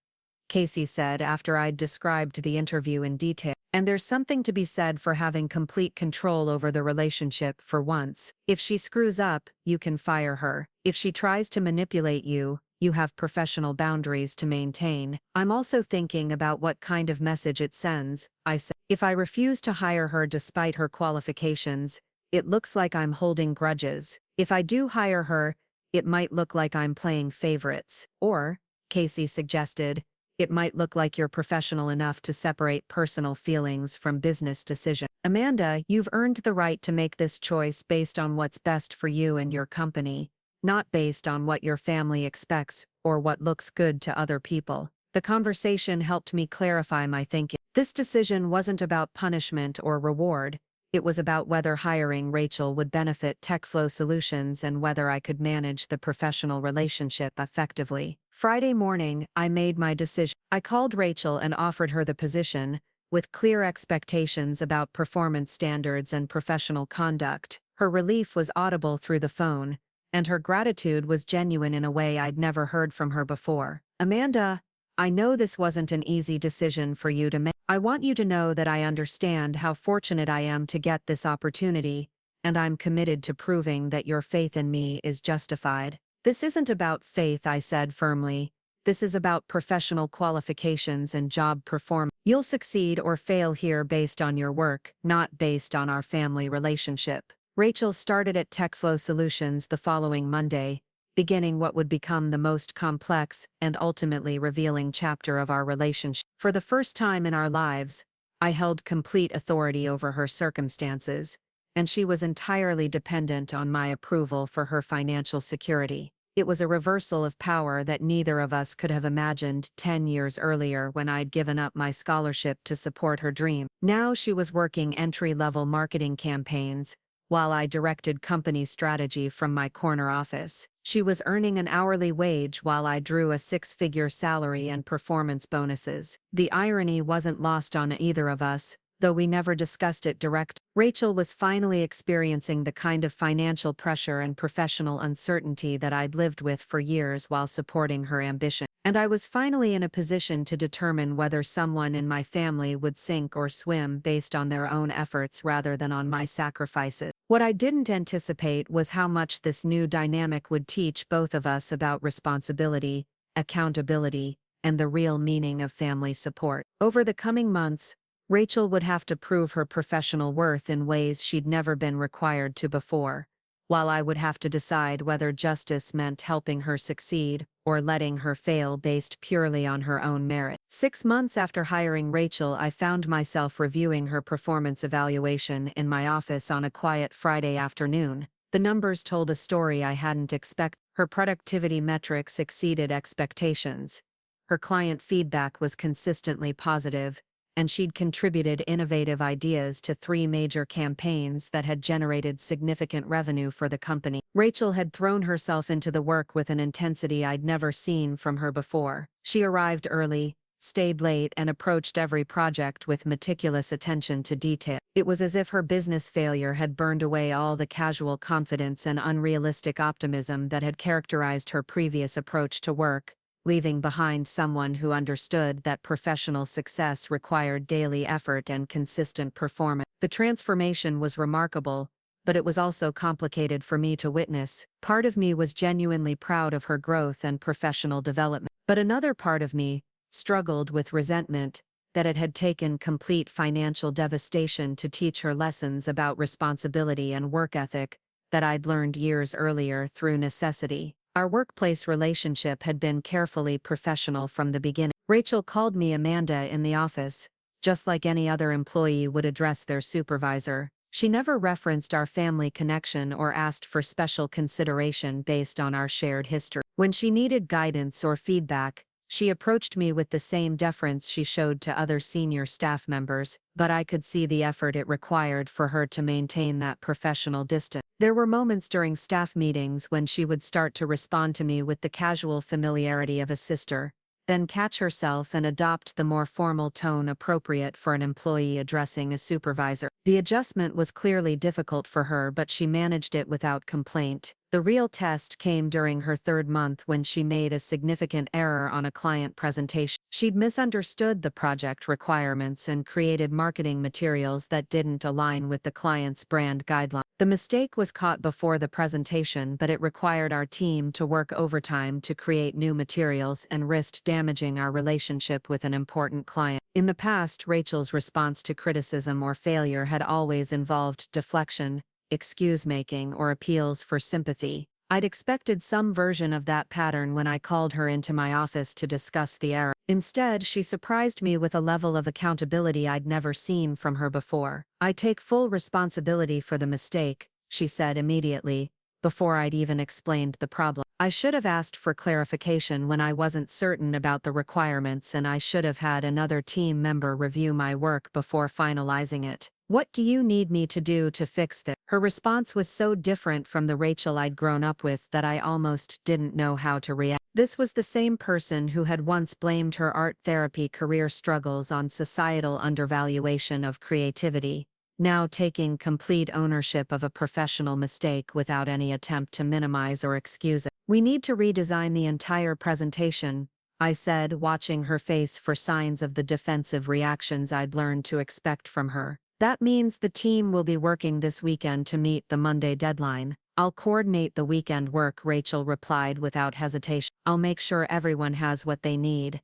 Casey said after I'd described the interview in detail. "And there's something to be said for having complete control over the relationship for once. If she screws up, you can fire her. If she tries to manipulate you, you have professional boundaries to maintain. I'm also thinking about what kind of message it sends," I said. "If I refuse to hire her despite her qualifications, it looks like I'm holding grudges. If I do hire her, it might look like I'm playing favorites. Or," Casey suggested, "it might look like you're professional enough to separate personal feelings from business decisions." "Amanda, you've earned the right to make this choice based on what's best for you and your company," not based on what your family expects or what looks good to other people. The conversation helped me clarify my thinking. This decision wasn't about punishment or reward. It was about whether hiring Rachel would benefit TechFlow Solutions and whether I could manage the professional relationship effectively. Friday morning, I made my decision. I called Rachel and offered her the position, with clear expectations about performance standards and professional conduct. Her relief was audible through the phone, and her gratitude was genuine in a way I'd never heard from her before. "Amanda, I know this wasn't an easy decision for you to make. I want you to know that I understand how fortunate I am to get this opportunity, and I'm committed to proving that your faith in me is justified." "This isn't about faith," I said firmly. "This is about professional qualifications and job performance. You'll succeed or fail here based on your work, not based on our family relationship." Rachel started at TechFlow Solutions the following Monday, beginning what would become the most complex and ultimately revealing chapter of our relationship. For the first time in our lives, I held complete authority over her circumstances, and she was entirely dependent on my approval for her financial security. It was a reversal of power that neither of us could have imagined 10 years earlier when I'd given up my scholarship to support her dream. Now she was working entry-level marketing campaigns, while I directed company strategy from my corner office. She was earning an hourly wage while I drew a six-figure salary and performance bonuses. The irony wasn't lost on either of us, though we never discussed it direct. Rachel was finally experiencing the kind of financial pressure and professional uncertainty that I'd lived with for years while supporting her ambition. And I was finally in a position to determine whether someone in my family would sink or swim based on their own efforts rather than on my sacrifices. What I didn't anticipate was how much this new dynamic would teach both of us about responsibility, accountability, and the real meaning of family support. Over the coming months, Rachel would have to prove her professional worth in ways she'd never been required to before, while I would have to decide whether justice meant helping her succeed or letting her fail based purely on her own merit. 6 months after hiring Rachel, I found myself reviewing her performance evaluation in my office on a quiet Friday afternoon. The numbers told a story I hadn't expected. Her productivity metrics exceeded expectations. Her client feedback was consistently positive, and she'd contributed innovative ideas to 3 major campaigns that had generated significant revenue for the company. Rachel had thrown herself into the work with an intensity I'd never seen from her before. She arrived early, stayed late, and approached every project with meticulous attention to detail. It was as if her business failure had burned away all the casual confidence and unrealistic optimism that had characterized her previous approach to work, leaving behind someone who understood that professional success required daily effort and consistent performance. The transformation was remarkable, but it was also complicated for me to witness. Part of me was genuinely proud of her growth and professional development, but another part of me struggled with resentment that it had taken complete financial devastation to teach her lessons about responsibility and work ethic that I'd learned years earlier through necessity. Our workplace relationship had been carefully professional from the beginning. Rachel called me Amanda in the office, just like any other employee would address their supervisor. She never referenced our family connection or asked for special consideration based on our shared history. When she needed guidance or feedback, she approached me with the same deference she showed to other senior staff members, but I could see the effort it required for her to maintain that professional distance. There were moments during staff meetings when she would start to respond to me with the casual familiarity of a sister, then catch herself and adopt the more formal tone appropriate for an employee addressing a supervisor. The adjustment was clearly difficult for her, but she managed it without complaint. The real test came during her 3rd month when she made a significant error on a client presentation. She'd misunderstood the project requirements and created marketing materials that didn't align with the client's brand guidelines. The mistake was caught before the presentation, but it required our team to work overtime to create new materials and risked damaging our relationship with an important client. In the past, Rachel's response to criticism or failure had always involved deflection, excuse-making, or appeals for sympathy. I'd expected some version of that pattern when I called her into my office to discuss the error. Instead, she surprised me with a level of accountability I'd never seen from her before. "I take full responsibility for the mistake," she said immediately, before I'd even explained the problem. I should have asked for clarification when I wasn't certain about the requirements, and I should have had another team member review my work before finalizing it. What do you need me to do to fix this? Her response was so different from the Rachel I'd grown up with that I almost didn't know how to react. This was the same person who had once blamed her art therapy career struggles on societal undervaluation of creativity, now taking complete ownership of a professional mistake without any attempt to minimize or excuse it. We need to redesign the entire presentation, I said, watching her face for signs of the defensive reactions I'd learned to expect from her. That means the team will be working this weekend to meet the Monday deadline. I'll coordinate the weekend work, Rachel replied without hesitation. I'll make sure everyone has what they need.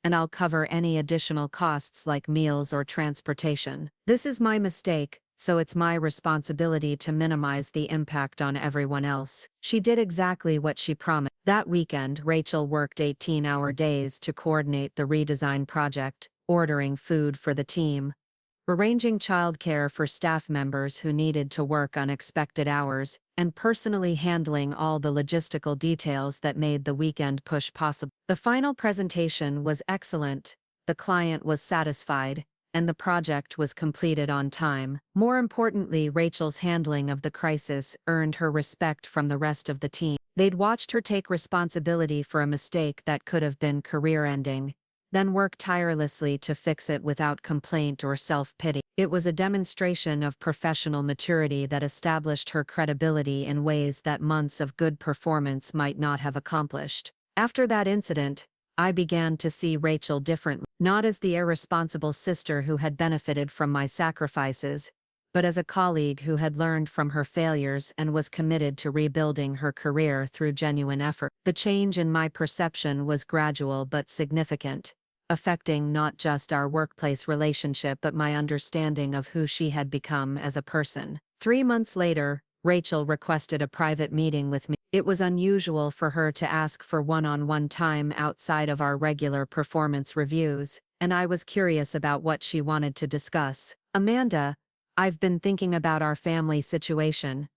And I'll cover any additional costs like meals or transportation. This is my mistake, so it's my responsibility to minimize the impact on everyone else. She did exactly what she promised. That weekend, Rachel worked 18-hour days to coordinate the redesign project, ordering food for the team, arranging childcare for staff members who needed to work unexpected hours, and personally handling all the logistical details that made the weekend push possible. The final presentation was excellent, the client was satisfied, and the project was completed on time. More importantly, Rachel's handling of the crisis earned her respect from the rest of the team. They'd watched her take responsibility for a mistake that could have been career-ending, then work tirelessly to fix it without complaint or self-pity. It was a demonstration of professional maturity that established her credibility in ways that months of good performance might not have accomplished. After that incident, I began to see Rachel differently, not as the irresponsible sister who had benefited from my sacrifices, but as a colleague who had learned from her failures and was committed to rebuilding her career through genuine effort. The change in my perception was gradual but significant, affecting not just our workplace relationship but my understanding of who she had become as a person. 3 months later, Rachel requested a private meeting with me. It was unusual for her to ask for one-on-one time outside of our regular performance reviews, and I was curious about what she wanted to discuss. Amanda, I've been thinking about our family situation,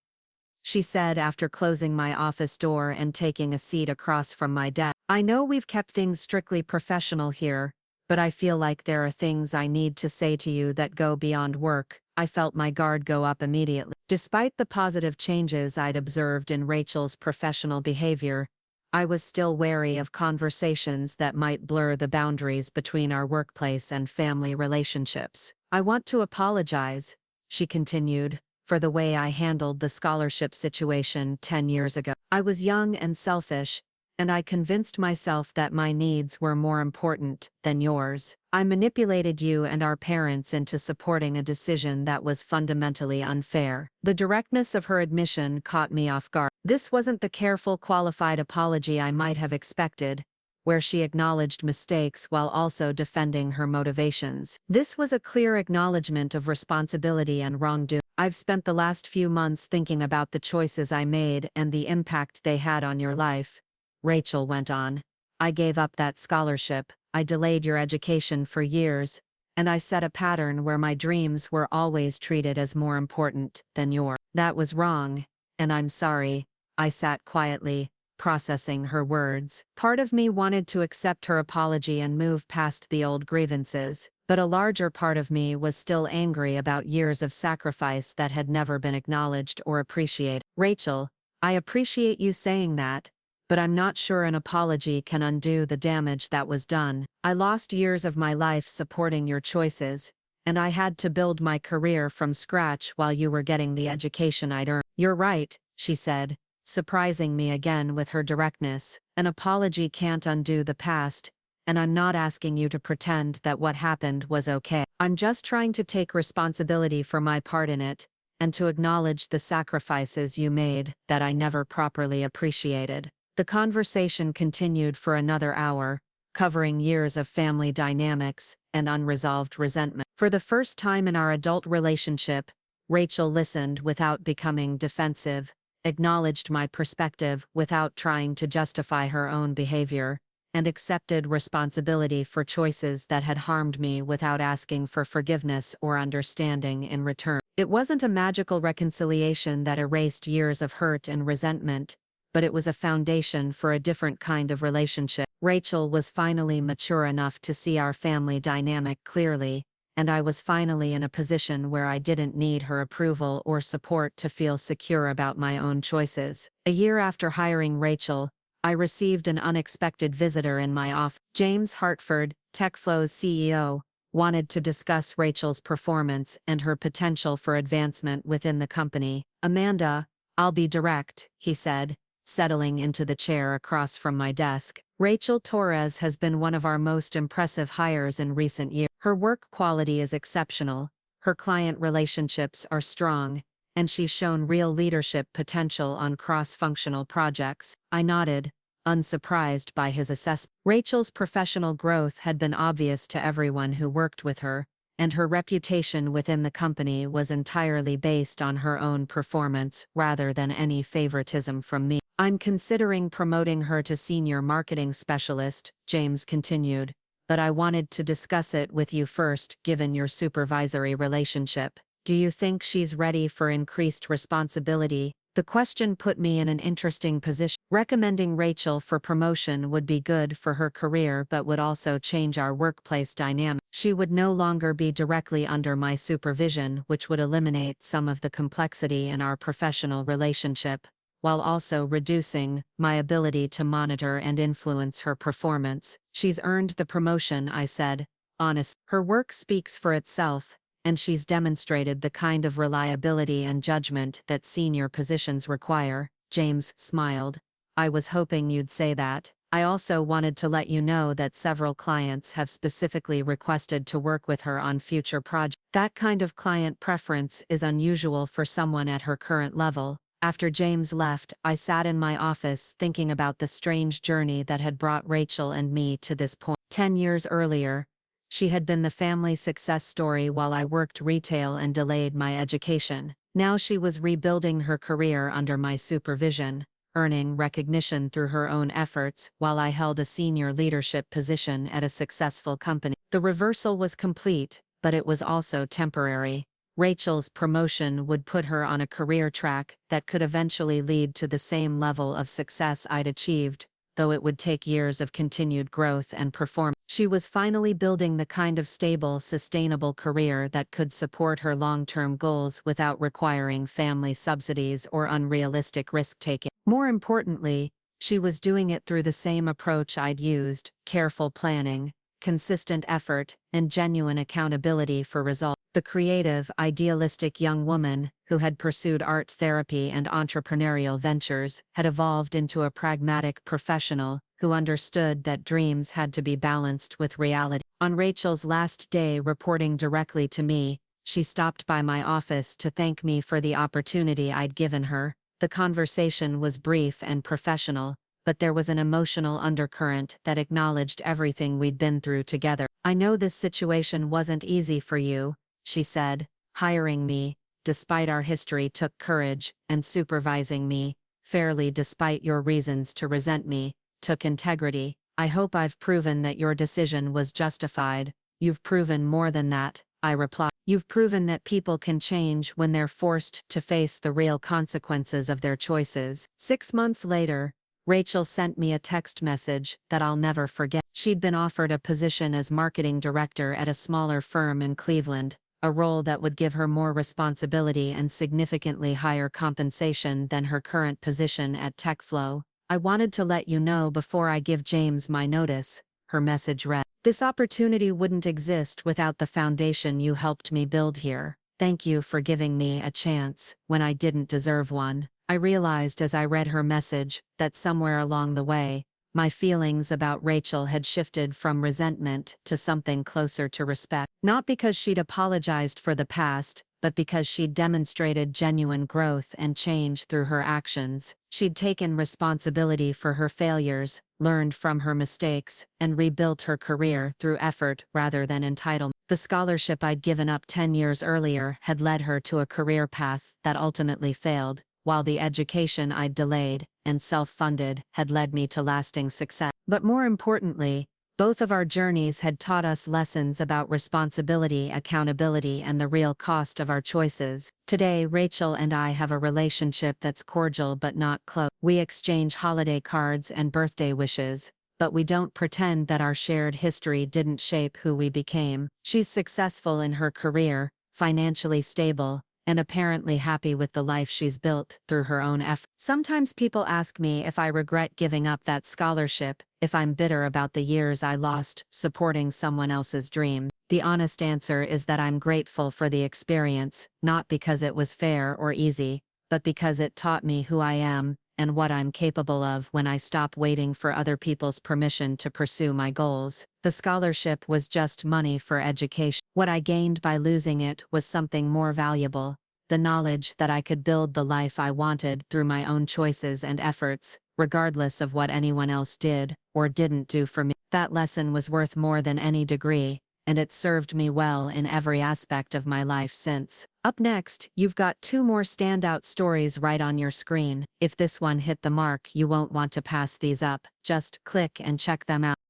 she said after closing my office door and taking a seat across from my desk. I know we've kept things strictly professional here, but I feel like there are things I need to say to you that go beyond work. I felt my guard go up immediately. Despite the positive changes I'd observed in Rachel's professional behavior, I was still wary of conversations that might blur the boundaries between our workplace and family relationships. I want to apologize, she continued, for the way I handled the scholarship situation 10 years ago. I was young and selfish, and I convinced myself that my needs were more important than yours. I manipulated you and our parents into supporting a decision that was fundamentally unfair. The directness of her admission caught me off guard. This wasn't the careful, qualified apology I might have expected, where she acknowledged mistakes while also defending her motivations. This was a clear acknowledgement of responsibility and wrongdoing. I've spent the last few months thinking about the choices I made and the impact they had on your life, Rachel went on. I gave up that scholarship, I delayed your education for years, and I set a pattern where my dreams were always treated as more important than yours. That was wrong, and I'm sorry. I sat quietly, processing her words. Part of me wanted to accept her apology and move past the old grievances, but a larger part of me was still angry about years of sacrifice that had never been acknowledged or appreciated. Rachel, I appreciate you saying that, but I'm not sure an apology can undo the damage that was done. I lost years of my life supporting your choices, and I had to build my career from scratch while you were getting the education I'd earned. You're right, she said, surprising me again with her directness. An apology can't undo the past, and I'm not asking you to pretend that what happened was okay. I'm just trying to take responsibility for my part in it, and to acknowledge the sacrifices you made that I never properly appreciated. The conversation continued for another hour, covering years of family dynamics and unresolved resentment. For the first time in our adult relationship, Rachel listened without becoming defensive, acknowledged my perspective without trying to justify her own behavior, and accepted responsibility for choices that had harmed me without asking for forgiveness or understanding in return. It wasn't a magical reconciliation that erased years of hurt and resentment, but it was a foundation for a different kind of relationship. Rachel was finally mature enough to see our family dynamic clearly, and I was finally in a position where I didn't need her approval or support to feel secure about my own choices. A year after hiring Rachel, I received an unexpected visitor in my office. James Hartford, TechFlow's CEO, wanted to discuss Rachel's performance and her potential for advancement within the company. "Amanda, I'll be direct," he said, settling into the chair across from my desk. "Rachel Torres has been one of our most impressive hires in recent years. Her work quality is exceptional, her client relationships are strong, and she's shown real leadership potential on cross-functional projects." I nodded, unsurprised by his assessment. Rachel's professional growth had been obvious to everyone who worked with her, and her reputation within the company was entirely based on her own performance rather than any favoritism from me. "I'm considering promoting her to senior marketing specialist," James continued, "but I wanted to discuss it with you first, given your supervisory relationship. Do you think she's ready for increased responsibility?" The question put me in an interesting position. Recommending Rachel for promotion would be good for her career but would also change our workplace dynamic. She would no longer be directly under my supervision, which would eliminate some of the complexity in our professional relationship, while also reducing my ability to monitor and influence her performance. "She's earned the promotion," I said, honest. "Her work speaks for itself, and she's demonstrated the kind of reliability and judgment that senior positions require." James smiled. "I was hoping you'd say that. I also wanted to let you know that several clients have specifically requested to work with her on future projects. That kind of client preference is unusual for someone at her current level." After James left, I sat in my office thinking about the strange journey that had brought Rachel and me to this point. 10 years earlier, she had been the family success story while I worked retail and delayed my education. Now she was rebuilding her career under my supervision, earning recognition through her own efforts while I held a senior leadership position at a successful company. The reversal was complete, but it was also temporary. Rachel's promotion would put her on a career track that could eventually lead to the same level of success I'd achieved, though it would take years of continued growth and performance. She was finally building the kind of stable, sustainable career that could support her long-term goals without requiring family subsidies or unrealistic risk-taking. More importantly, she was doing it through the same approach I'd used: careful planning, consistent effort, and genuine accountability for results. The creative, idealistic young woman, who had pursued art therapy and entrepreneurial ventures, had evolved into a pragmatic professional who understood that dreams had to be balanced with reality. On Rachel's last day reporting directly to me, she stopped by my office to thank me for the opportunity I'd given her. The conversation was brief and professional, but there was an emotional undercurrent that acknowledged everything we'd been through together. "I know this situation wasn't easy for you," she said. "Hiring me, despite our history, took courage, and supervising me, fairly despite your reasons to resent me, took integrity. I hope I've proven that your decision was justified." "You've proven more than that," I replied. "You've proven that people can change when they're forced to face the real consequences of their choices." 6 months later, Rachel sent me a text message that I'll never forget. She'd been offered a position as marketing director at a smaller firm in Cleveland, a role that would give her more responsibility and significantly higher compensation than her current position at TechFlow. "I wanted to let you know before I give James my notice," her message read. "This opportunity wouldn't exist without the foundation you helped me build here. Thank you for giving me a chance when I didn't deserve one." I realized as I read her message that somewhere along the way, my feelings about Rachel had shifted from resentment to something closer to respect. Not because she'd apologized for the past, but because she'd demonstrated genuine growth and change through her actions. She'd taken responsibility for her failures, learned from her mistakes, and rebuilt her career through effort rather than entitlement. The scholarship I'd given up 10 years earlier had led her to a career path that ultimately failed, while the education I'd delayed and self-funded had led me to lasting success. But more importantly, Both of our journeys had taught us lessons about responsibility, accountability, and the real cost of our choices. Today, Rachel and I have a relationship that's cordial but not close. We exchange holiday cards and birthday wishes, but we don't pretend that our shared history didn't shape who we became. She's successful in her career, financially stable, and apparently happy with the life she's built through her own effort. Sometimes people ask me if I regret giving up that scholarship, if I'm bitter about the years I lost supporting someone else's dream. The honest answer is that I'm grateful for the experience, not because it was fair or easy, but because it taught me who I am and what I'm capable of when I stop waiting for other people's permission to pursue my goals. The scholarship was just money for education. What I gained by losing it was something more valuable: the knowledge that I could build the life I wanted through my own choices and efforts, regardless of what anyone else did or didn't do for me. That lesson was worth more than any degree, and it served me well in every aspect of my life since. Up next, you've got 2 more standout stories right on your screen. If this one hit the mark, you won't want to pass these up. Just click and check them out.